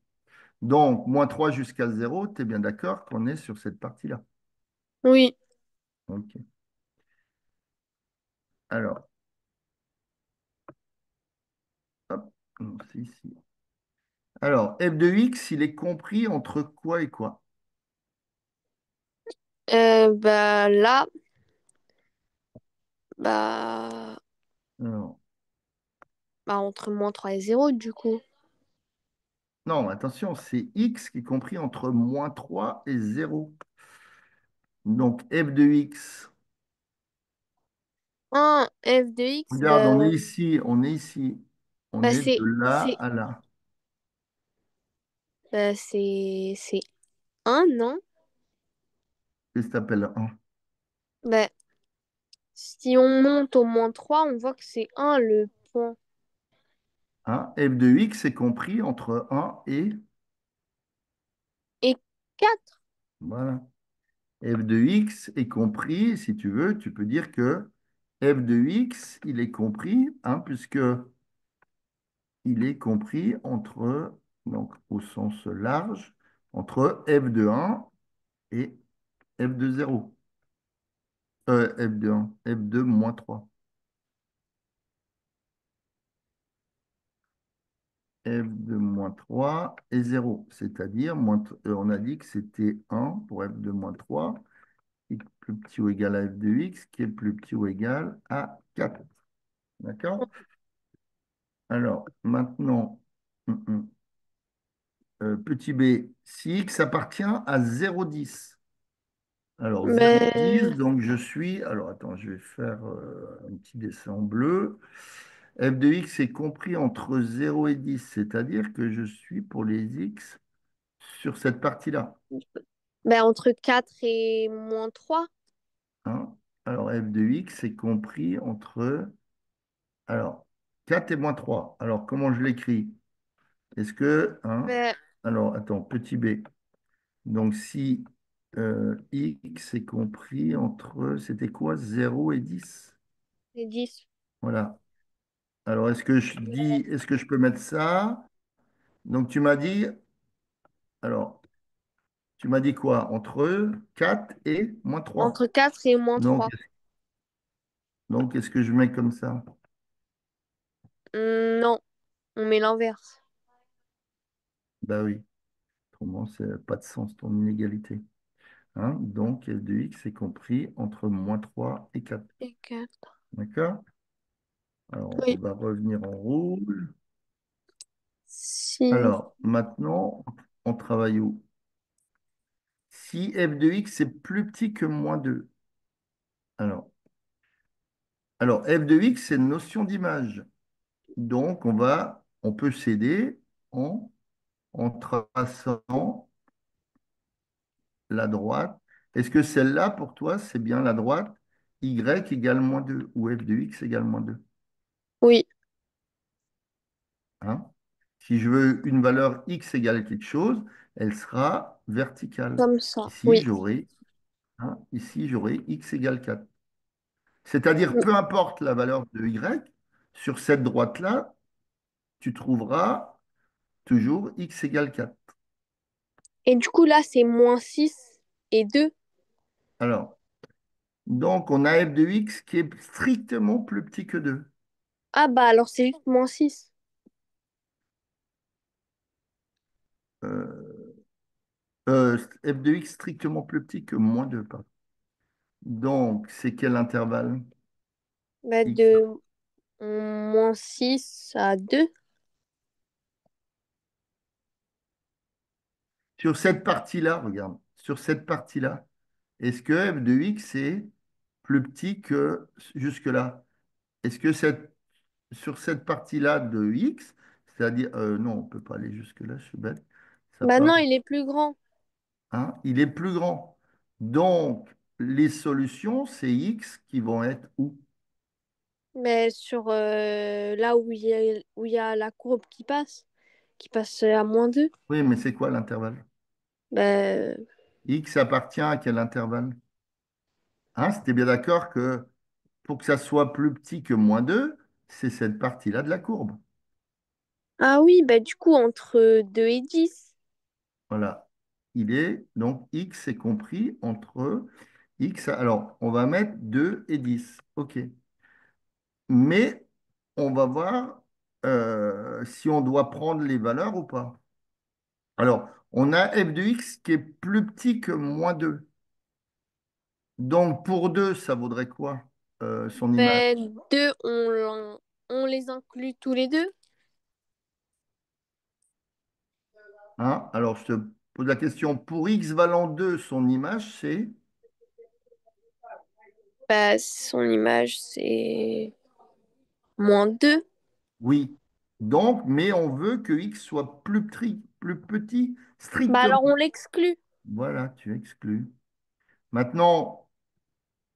Donc, moins 3 jusqu'à 0, tu es bien d'accord qu'on est sur cette partie-là. Oui. Ok. Alors, hop, non, c'est ici. Alors, f de x, il est compris entre quoi et quoi? Bah là, bah, Alors, bah entre -3 et 0 du coup. non, attention, c'est x qui est compris entre moins 3 et 0. Donc, f de x, 1 f de x, regarde, on est ici, on est ici. On bah est de c'est là c'est à là. bah c'est 1, non? Qu'est-ce que tu appelles 1? Bah si on monte au -3, on voit que c'est 1 le point. Hein? F de x est compris entre 1 et... Et 4. Voilà. F de x est compris, si tu veux, tu peux dire que f de x, il est compris, hein, puisque il est compris entre, donc au sens large, entre f de 1 et f de 0. F de 1, f de moins 3. F de moins 3 et 0. C'est-à-dire, on a dit que c'était 1 pour f de moins 3, qui est plus petit ou égal à f de x, qui est plus petit ou égal à 4. D'accord? Alors, maintenant, petit b, si x appartient à 0,10. Alors, 0,10, Mais donc je suis... Alors, attends, je vais faire un petit dessin en bleu. F de x est compris entre 0 et 10, c'est-à-dire que je suis pour les x sur cette partie-là, bah, entre 4 et -3. hein. Alors, f de x est compris entre... Alors, 4 et moins 3. Alors, comment je l'écris? Est-ce que... Hein, Bah, alors, attends, petit b. Donc, si x est compris entre... C'était quoi? 0 et 10. c'est 10. Voilà. Alors, est-ce que je peux mettre ça? Donc, tu m'as dit... Alors, tu m'as dit quoi? Entre 4 et moins 3. Entre 4 et Donc, -3. donc est-ce que je mets comme ça? Non, on met l'inverse. Bah oui, autrement, ça n'a pas de sens ton inégalité, hein. Donc, f de x est compris entre moins 3 et 4. Et 4. D'accord? Alors, on Oui. va revenir en rouge. si. Alors, maintenant, on travaille où? Si f de x est plus petit que moins 2. Alors, f de x, c'est une notion d'image. Donc, on peut s'aider en, en traçant la droite. Est-ce que celle-là, pour toi, c'est bien la droite y égale moins 2 ou f de x égale moins 2, Oui, hein? Si je veux une valeur x égale quelque chose, elle sera verticale. comme ça. Ici, Oui. j'aurai ici, j'aurai x égale 4. C'est-à-dire, peu importe la valeur de y, sur cette droite-là, tu trouveras toujours x égale 4. Et du coup, là, c'est -6 et 2. Alors, donc, on a f de x qui est strictement plus petit que 2. Ah bah alors c'est juste -6. Euh, f de x strictement plus petit que moins 2, pardon. Donc, c'est quel intervalle? Bah, X. de -6 à 2. Sur cette partie-là, regarde, sur cette partie-là, est-ce que f de x est plus petit que jusque-là? Est-ce que sur cette partie-là de x, c'est-à-dire, non, on ne peut pas aller jusque-là, je suis bête, ça Bah part, non, il est plus grand. hein, il est plus grand. Donc, les solutions, c'est x qui vont être où? Mais sur là où il y a la courbe qui passe à -2. Oui, mais c'est quoi l'intervalle? Bah, X appartient à quel intervalle? Hein, c'était bien d'accord que pour que ça soit plus petit que moins 2, c'est cette partie-là de la courbe. ah oui, bah du coup, entre 2 et 10. Voilà. Donc X est compris entre X. Alors, on va mettre 2 et 10. OK. Mais on va voir si on doit prendre les valeurs ou pas. Alors, on a f de x qui est plus petit que moins 2. Donc, pour 2, ça vaudrait quoi, son image? Bah, 2, on les inclut tous les deux. Hein? Alors, je te pose la question. Pour x valant 2, son image, c'est? Bah, son image, c'est -2. Oui. Donc, mais on veut que x soit plus petit, Bah strictement. alors on l'exclut. Voilà, tu exclus. Maintenant,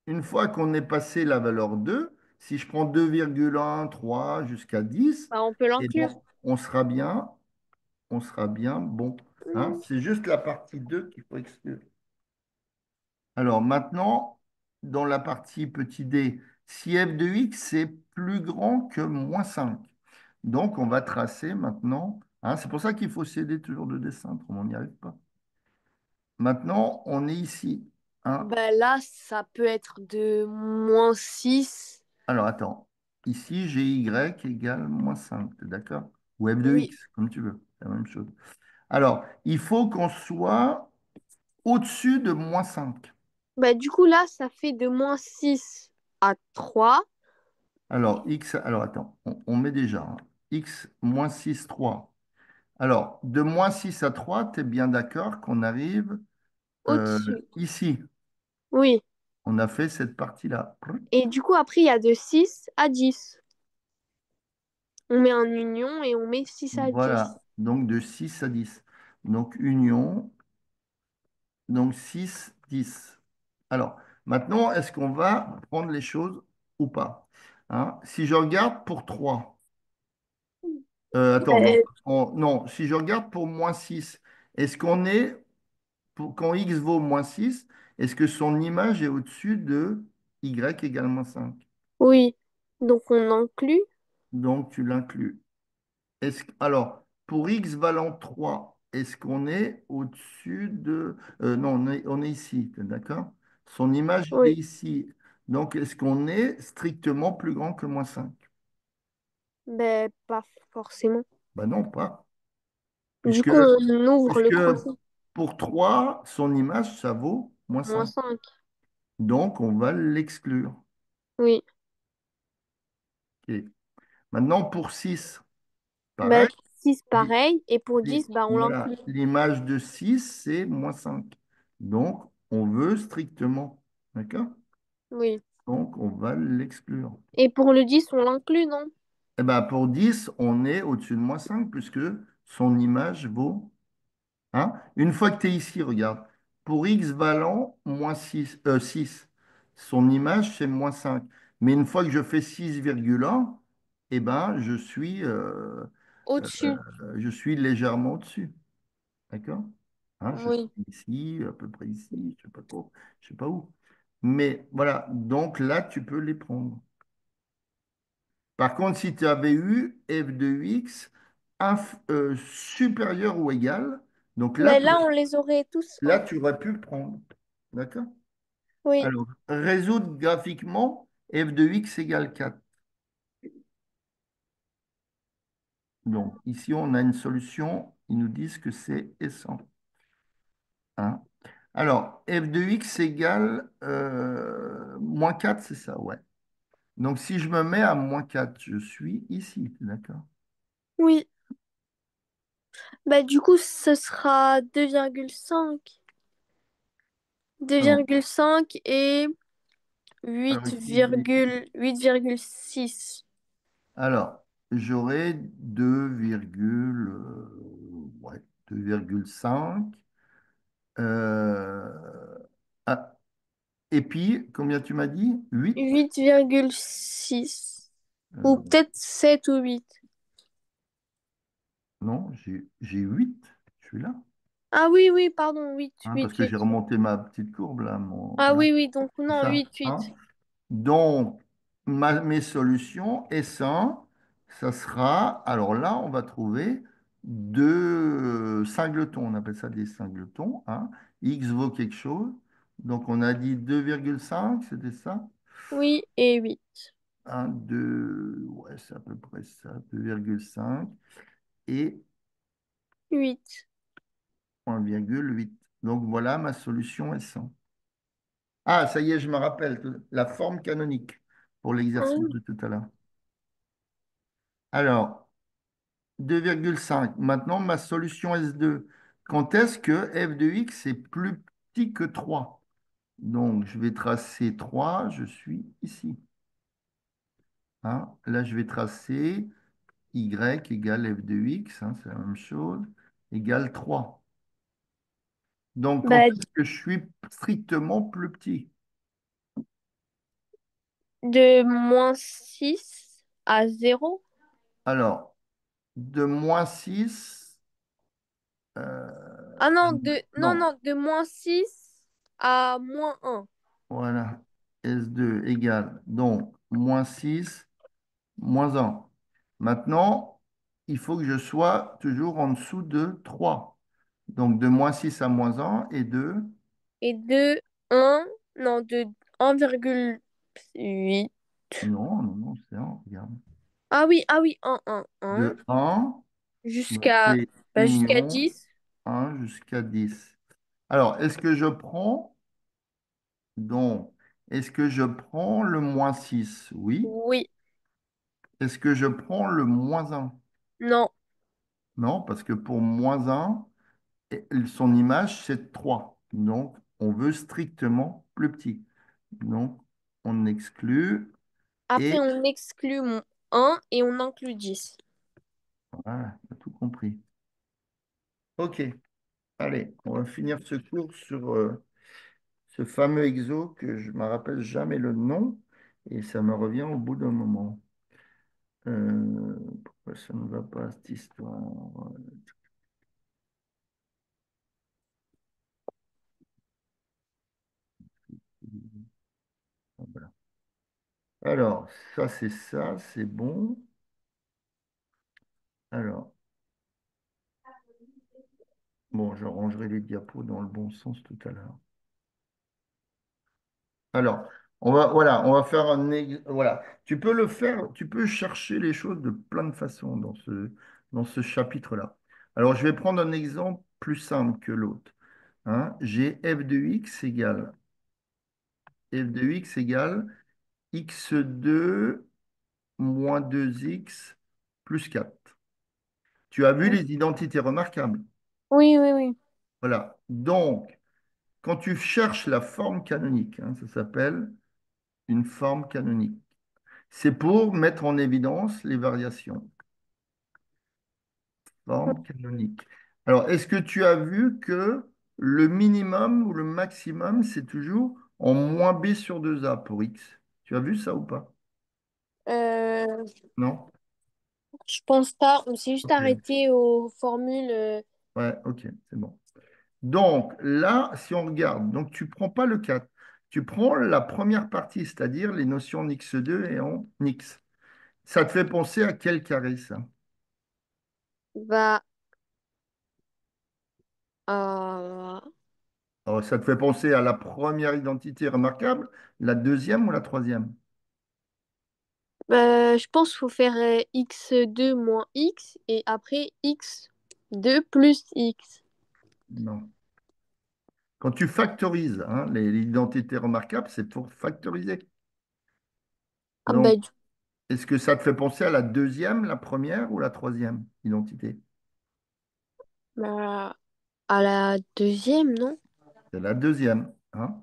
une fois qu'on est passé la valeur 2, si je prends 2,1, 3 jusqu'à 10, Bah on peut eh l'inclure. ben, on sera bien bon. Hein? C'est juste la partie 2 qu'il faut exclure. Alors maintenant, dans la partie petit d, si f de x est plus grand que -5, donc on va tracer maintenant. Hein, c'est pour ça qu'il faut s'aider toujours de dessin, autrement on n'y arrive pas. Maintenant, on est ici. Hein. Bah là, ça peut être de -6. Alors attends, ici j'ai y égale -5, t'es d'accord? Ou f de Oui. x, comme tu veux, c'est la même chose. Alors, il faut qu'on soit au-dessus de -5. Bah du coup là, ça fait de -6 à 3. Alors, alors attends, on met déjà hein, x -6, 3. Alors, de -6 à 3, tu es bien d'accord qu'on arrive Au-dessus. ici. Oui. On a fait cette partie-là. Et du coup, après, il y a de 6 à 10. On met un union et on met 6 à 10. Voilà, donc de 6 à 10. Donc, union, donc 6, 10. Alors, maintenant, est-ce qu'on va prendre les choses ou pas? Hein, si je regarde pour 3, attends, non, Euh, non, si je regarde pour -6, est-ce qu'on est quand x vaut -6, est-ce que son image est au-dessus de y égale -5? oui. Donc on inclut. Donc, tu l'inclus. Alors, pour x valant 3, est-ce qu'on est au-dessus de... non, on est ici, t'es d'accord? Son image, il est Oui. ici. Donc, est-ce qu'on est strictement plus grand que -5? Ben, pas forcément. Ben non, pas. Du Puisque, coup, on ouvre le puisque croissant. pour 3, son image, ça vaut Moins -5. 5. Donc, on va l'exclure. Oui. Ok. Maintenant, pour 6, Ben, pareil. 6, Li- pareil. Et pour 10, bah, on l'inclut. Voilà, l'image de 6 c'est -5. Donc, on veut strictement. D'accord? Oui. Donc, on va l'exclure. Et pour le 10, on l'inclut, non? Eh ben, pour 10 on est au-dessus de -5 puisque son image vaut. Hein. Une fois que tu es ici, regarde. Pour x valant -6, 6, son image, c'est -5. Mais une fois que je fais 6,1, eh ben, Au-dessus. je suis légèrement au-dessus. D'accord? Hein, je suis Oui. ici, à peu près ici, je ne sais pas trop, je sais pas où. Mais voilà, donc là, tu peux les prendre. Par contre, si tu avais eu f de x supérieur ou égal, donc Mais là, on les aurait tous, là, hein. tu aurais pu le prendre. D'accord? Oui. Alors, résoudre graphiquement f de x égale 4. Donc, ici, on a une solution. Ils nous disent que c'est S100. Hein. Alors, f de x égale -4, c'est ça, ouais. Donc, si je me mets à -4, je suis ici, d'accord? Oui. Bah, du coup, ce sera 2,5. deux Alors, virgule cinq et alors, huit ici, j'ai... virgule huit virgule six. Alors, j'aurai 2,5. Euh, ah, et puis, combien tu m'as dit? 8. 8,6. Ou Euh, peut-être 7 ou 8. non, j'ai 8. Je suis là. Ah oui, oui, pardon, 8 Hein, 8 parce que j'ai 8. remonté ma petite courbe là. Ah Voilà. oui, oui, donc C'est non, ça. 8 8. Hein. Donc, mes solutions, S1, ça sera. Alors là, on va trouver deux singletons. On appelle ça des singletons. Hein. X vaut quelque chose. Donc, on a dit 2,5, c'était ça? Oui, et 8. 1, 2, ouais, c'est à peu près ça, 2,5 et 8. 1,8. Donc voilà ma solution S100. Ah, ça y est, je me rappelle, la forme canonique pour l'exercice de tout à l'heure. Alors, 2,5. Maintenant, ma solution S2. Quand est-ce que f de x est plus petit que 3? Donc, je vais tracer 3, je suis ici. Hein. Là, je vais tracer y égale f de x, hein, c'est la même chose, égale 3. Donc, quand Bah, est-ce que je suis strictement plus petit? de -6 à 0. Alors, de -6, Ah non, non, non, non, de -6 à -1. voilà, S2 égale, donc, -6, -1. Maintenant, il faut que je sois toujours en dessous de 3. Donc, de -6 à -1 et de... Et de 1, non, de 1,8. Non, non, non, c'est 1, regarde. Ah oui, 1. De 1 me Jusqu'à fait jusqu'à union 10. 1 jusqu'à 10. Alors, est-ce que je prends, donc, est-ce que je prends le -6? Oui. Oui, Est-ce que je prends le -1? non. Non, parce que pour -1, son image, c'est 3. Donc, on veut strictement plus petit. Donc, on exclut Après, et on exclut 1 et on inclut 10. voilà, on a tout compris. OK, allez, on va finir ce cours sur ce fameux exo que je ne me rappelle jamais le nom et ça me revient au bout d'un moment. Pourquoi ça ne va pas cette histoire? Voilà. Alors, ça, c'est bon. Alors, bon, je rangerai les diapos dans le bon sens tout à l'heure. Alors, voilà, on va faire voilà. Tu peux le faire, tu peux chercher les choses de plein de façons dans ce chapitre-là. Alors, je vais prendre un exemple plus simple que l'autre. Hein. J'ai f de x égale x2 moins 2x plus 4. Tu as vu les identités remarquables. Oui, oui, oui. Voilà. Donc, quand tu cherches la forme canonique, hein, ça s'appelle une forme canonique. C'est pour mettre en évidence les variations. Forme canonique. Alors, est-ce que tu as vu que le minimum ou le maximum, c'est toujours en moins b sur 2a pour x? Tu as vu ça ou pas? Euh, Non? je pense pas. On s'est juste Ok. arrêté aux formules. Ouais, ok, c'est bon. Donc, là, si on regarde, donc tu prends pas le 4, tu prends la première partie, c'est-à-dire les notions en x2 et en x. Ça te fait penser à quel carré, ça? Bah, euh, Alors, ça te fait penser à la première identité remarquable, la deuxième ou la troisième? je pense qu'il faut faire x2 moins x et après x2 plus x. Non. Quand tu factorises, hein, les identités remarquables, c'est pour factoriser. Ah bah, Donc, est-ce que ça te fait penser à la deuxième, la première ou la troisième identité? bah, à la deuxième, non? C'est la deuxième, hein,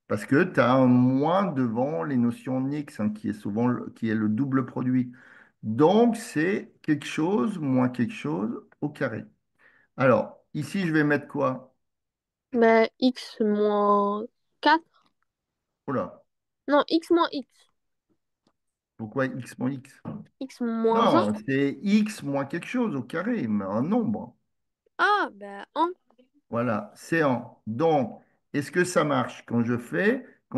parce que tu as un moins devant les notions en x, hein, qui est souvent qui est le double produit. Donc, c'est quelque chose moins quelque chose au carré. Alors, ici, je vais mettre quoi? Bah, x moins 4. Oh là, Non, x moins x. pourquoi x moins x? X moins un. Non, c'est x moins quelque chose au carré, mais un nombre. Ah, bah, un. Voilà, c'est en. Donc, est-ce que ça marche quand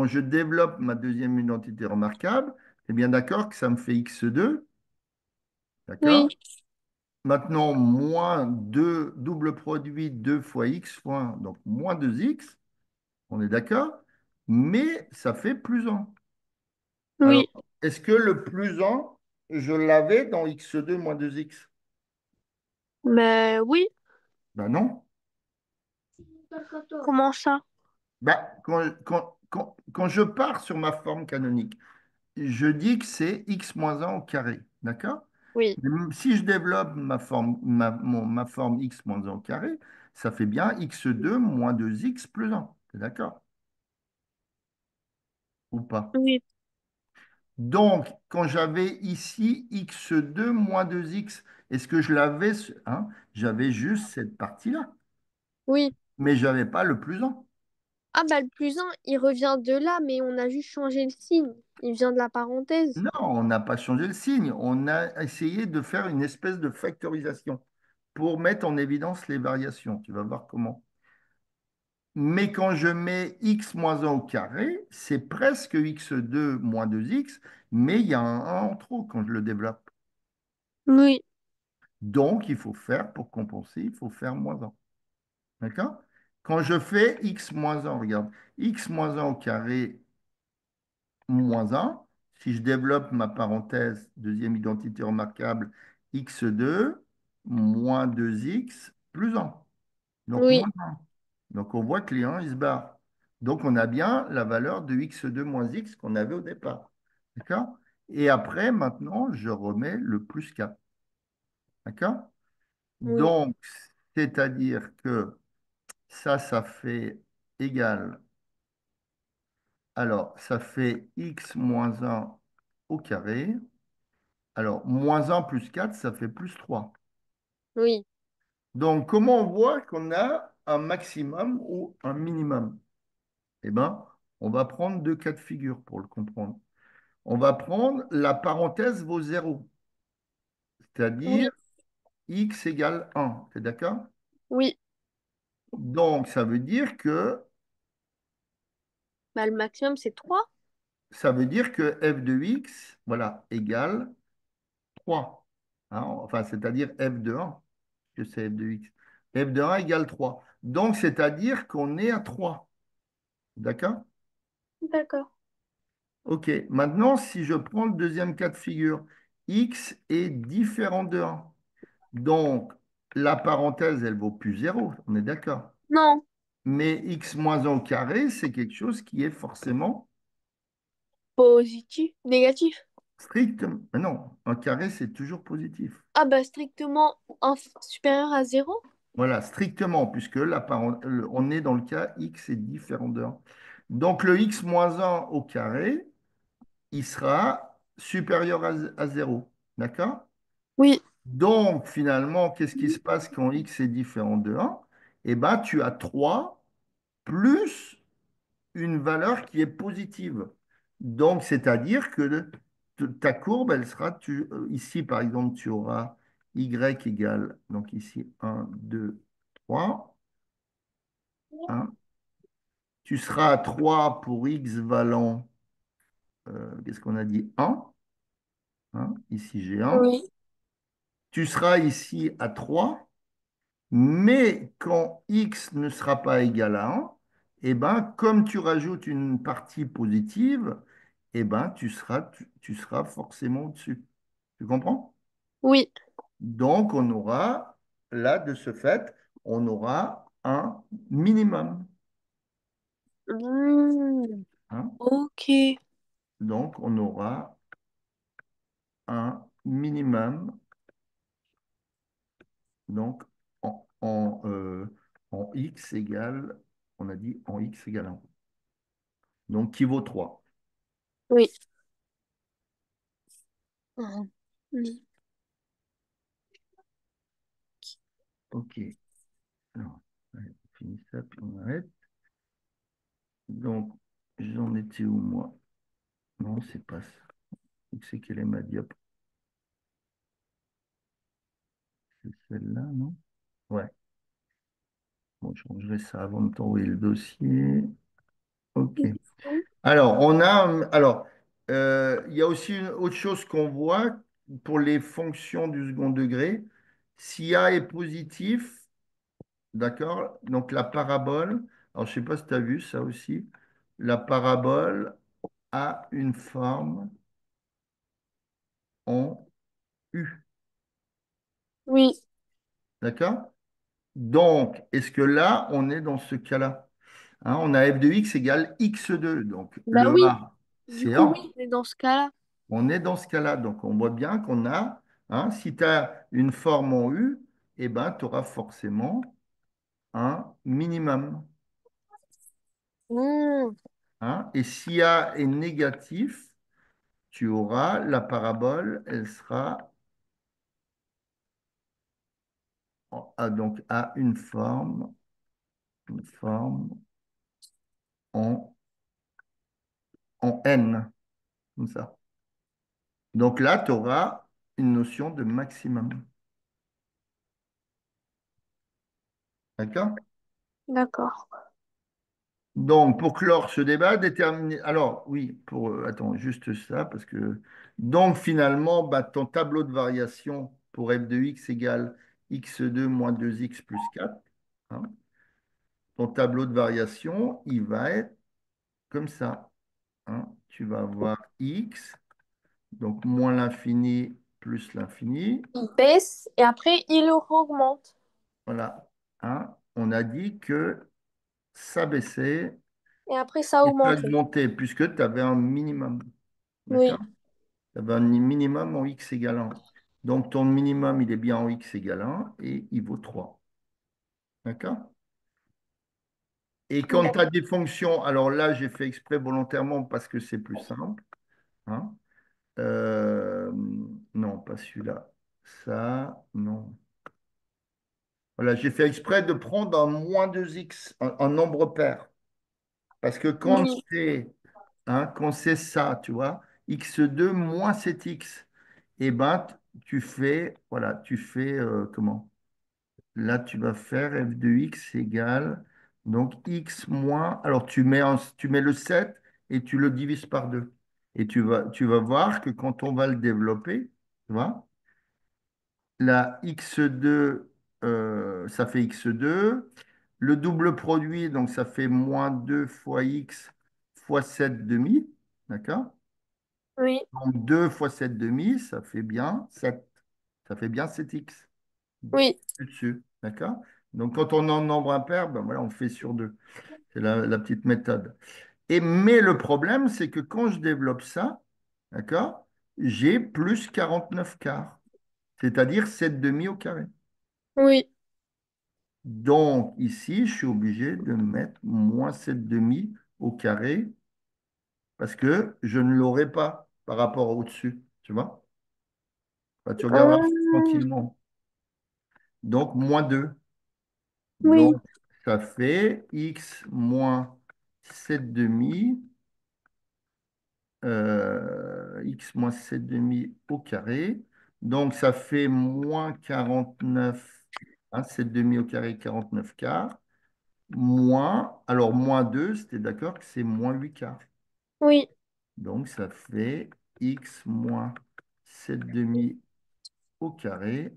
je développe ma deuxième identité remarquable, c'est bien d'accord que ça me fait x2, Oui, d'accord? Maintenant, moins 2 double produit 2 fois x fois 1, donc moins 2x, on est d'accord? Mais ça fait plus 1. Alors, oui, est-ce que le plus 1, je l'avais dans x2 moins 2x? mais oui. Ben non. Comment ça? Ben, quand je pars sur ma forme canonique, je dis que c'est x moins 1 au carré, d'accord? Oui, Si je développe ma forme x moins 1 au carré, ça fait bien x2 moins 2x plus 1, t'es d'accord? Ou pas? oui, Donc, quand j'avais ici x2 moins 2x, est-ce que je l'avais, hein? J'avais juste cette partie-là, oui. mais je n'avais pas le plus 1. Ah, bah, le plus un, il revient de là, mais on a juste changé le signe. Il vient de la parenthèse. Non, on n'a pas changé le signe. On a essayé de faire une espèce de factorisation pour mettre en évidence les variations. Tu vas voir comment. Mais quand je mets x moins 1 au carré, c'est presque x2 moins 2x, mais il y a un 1 en trop quand je le développe. Oui, Donc, il faut faire, pour compenser, il faut faire moins 1. D'accord? Quand je fais x moins 1, regarde, x moins 1 au carré moins 1, si je développe ma parenthèse, deuxième identité remarquable, x2 moins 2x plus 1. Donc, moins oui, 1. Donc, on voit que les 1, ils se barrent. Donc, on a bien la valeur de x2 moins x qu'on avait au départ. D'accord? Et après, maintenant, je remets le plus 4. D'accord? oui, Donc, c'est-à-dire que ça fait égal. Alors, ça fait x moins 1 au carré. Alors, moins 1 plus 4, ça fait plus 3. oui, Donc, comment on voit qu'on a un maximum ou un minimum? Eh bien, on va prendre deux cas de figure pour le comprendre. On va prendre la parenthèse vaut 0, c'est-à-dire oui, x égale 1. Tu es d'accord? oui. Donc, ça veut dire que Bah, le maximum, c'est 3. f de x, voilà, égale 3. Hein, enfin, c'est-à-dire f de 1, que c'est f de x. F de 1 égale 3. Donc, c'est-à-dire qu'on est à 3. D'accord? D'accord. OK. Maintenant, si je prends le deuxième cas de figure, x est différent de 1. Donc, la parenthèse, elle vaut plus 0. On est d'accord. Non, Mais x moins 1 au carré, c'est quelque chose qui est forcément, positif, négatif. Mais non, un carré, c'est toujours positif. Ah bah strictement supérieur à zéro. Voilà, strictement, puisque là, on est dans le cas x est différent de 1. Donc, le x moins 1 au carré, il sera supérieur à 0. D'accord? Oui, Donc, finalement, qu'est-ce qui se passe quand x est différent de 1? Eh bien, tu as 3 plus une valeur qui est positive. Donc, c'est-à-dire que ta courbe, elle sera, ici, par exemple, tu auras y égale, donc ici, 1, 2, 3. Hein. Tu seras à 3 pour x valant, qu'est-ce qu'on a dit? 1. Hein. Ici, j'ai 1. oui, Tu seras ici à 3. Mais quand x ne sera pas égal à 1, eh ben, comme tu rajoutes une partie positive, eh ben, tu seras forcément au-dessus. Tu comprends? oui. Donc, on aura, là, de ce fait, on aura un minimum. Hmm, Hein. ok. Donc, on aura un minimum. Donc, en x égale, on a dit en x égale 1. Donc, qui vaut 3. Oui. Mhm. Oui. OK. Alors, allez, on finit ça, puis on arrête. Donc, j'en étais où, moi? Non, c'est pas ça. C'est quelle est ma diap? C'est celle-là, non? Ouais. Bon, je rangerai ça avant de t'envoyer le dossier. OK. Il y a aussi une autre chose qu'on voit pour les fonctions du second degré. Si A est positif, d'accord? Donc, la parabole, alors je ne sais pas si tu as vu ça aussi, la parabole a une forme en U. Oui. D'accord? Donc, est-ce que là, on est dans ce cas-là? Hein, on a f de x égale x2. Donc, Bah le oui. A, Du c'est coup, 1. oui, c'est dans ce cas-là. On est dans ce cas-là. Donc, on voit bien qu'on a, hein, si tu as une forme en U, eh ben, tu auras forcément un minimum. Hmm, Hein. Et si A est négatif, tu auras la parabole, elle sera donc à une forme en N, comme ça. Donc là, tu auras une notion de maximum. D'accord? d'accord. Donc, pour clore ce débat, déterminer. Alors, oui, attends, juste ça, parce que. Donc, finalement, bah, ton tableau de variation pour f de x égale x2 moins 2x plus 4. Hein. Ton tableau de variation, il va être comme ça. Hein. Tu vas avoir x, donc moins l'infini plus l'infini. Il baisse et après, il augmente. Voilà. Hein. On a dit que ça baissait Et après, ça et ça augmente. augmentait puisque tu avais un minimum. D'accord? Oui. Tu avais un minimum en x égale 1. Donc ton minimum, il est bien en x égale 1 et il vaut 3. D'accord? Et quand tu as des fonctions, alors là, j'ai fait exprès volontairement parce que c'est plus simple. Hein. Euh, non, pas celui-là. Ça, non. Voilà, j'ai fait exprès de prendre un moins 2x, un nombre pair. Parce que Oui. quand c'est ça, tu vois, x2 moins 7x, eh ben, voilà, tu fais, comment? Là, tu vas faire f de x égale, donc x moins, alors tu mets le 7 et tu le divises par 2. Et tu vas voir que quand on va le développer, tu vois, la x2, ça fait x2. Le double produit, donc ça fait moins 2 fois x fois 7 demi. D'accord? Oui. Donc 2 fois 7 demi, ça fait bien 7. Ça fait bien 7x Oui. dessus. D'accord? Donc quand on a un nombre impair, ben voilà, on fait sur 2. C'est la petite méthode. Mais le problème, c'est que quand je développe ça, d'accord? j'ai plus 49 quarts, c'est-à-dire 7 demi au carré. Oui. Donc ici, je suis obligé de mettre moins 7 demi au carré parce que je ne l'aurai pas par rapport au-dessus. Tu vois? Bah, tu regarderas Ah, tranquillement. Donc moins 2. oui. Donc ça fait x moins 7 demi, x moins 7 demi au carré. Donc ça fait moins 49, hein, 7 demi au carré, 49 quarts. Moins, alors moins 2, c'était d'accord que c'est moins 8 quarts. Oui. Donc, ça fait x moins 7 demi au carré.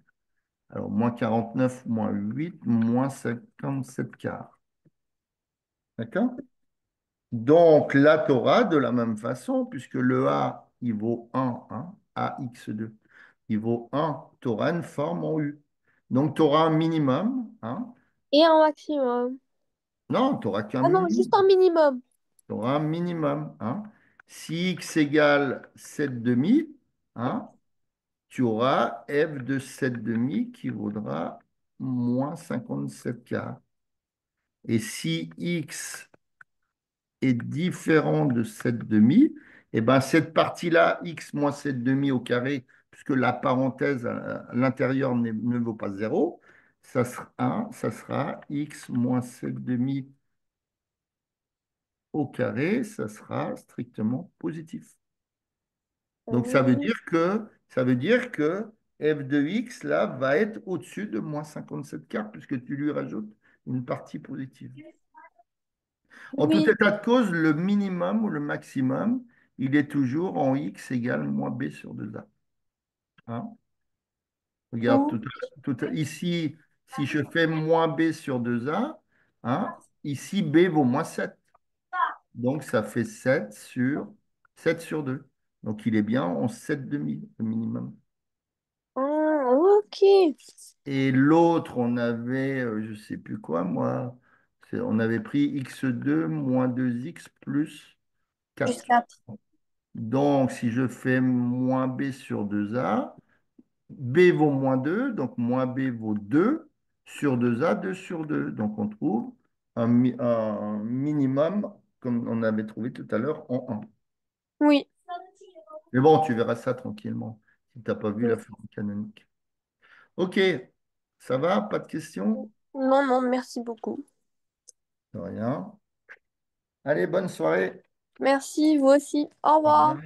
Alors, moins 49 moins 8 moins 57 quarts. D'accord? Donc, là, tu auras de la même façon, puisque le a, il vaut 1, hein, ax2, il vaut 1, tu auras une forme en u. Donc, tu auras un minimum, hein. Et un maximum. Non, tu n'auras qu'un Ah non, minimum. juste un minimum. Tu auras un minimum, hein. Si x égale 7 demi, hein, tu auras f de 7 demi qui vaudra moins 57 quarts. Et si x est différent de 7 demi, eh ben cette partie-là, x moins 7 demi au carré, puisque la parenthèse à l'intérieur ne vaut pas 0, ça sera x moins 7 demi au carré, ça sera strictement positif. Donc Ah, ça veut dire que f de x là va être au-dessus de moins 57 quarts puisque tu lui rajoutes une partie positive. En tout oui. état de cause, le minimum ou le maximum, il est toujours en x égale moins b sur 2a. Hein. Regarde, Ou- ici, si je fais moins b sur 2a, hein, ici b vaut moins 7. Donc ça fait 7 sur 2. Donc il est bien en 7 demi, le minimum. Ah, ok. Et l'autre, on avait, je ne sais plus quoi, moi, on avait pris x2 moins 2x plus Plus 4. 4. Donc, si je fais moins b sur 2a, b vaut moins 2, donc moins b vaut 2 sur 2a, 2 sur 2. Donc, on trouve un minimum, comme on avait trouvé tout à l'heure, en 1. Oui. Mais bon, tu verras ça tranquillement, si tu n'as pas vu la forme canonique. OK, ça va? Pas de questions? Non, non, merci beaucoup. De rien. Allez, bonne soirée. Merci, vous aussi. Au Au revoir. revoir.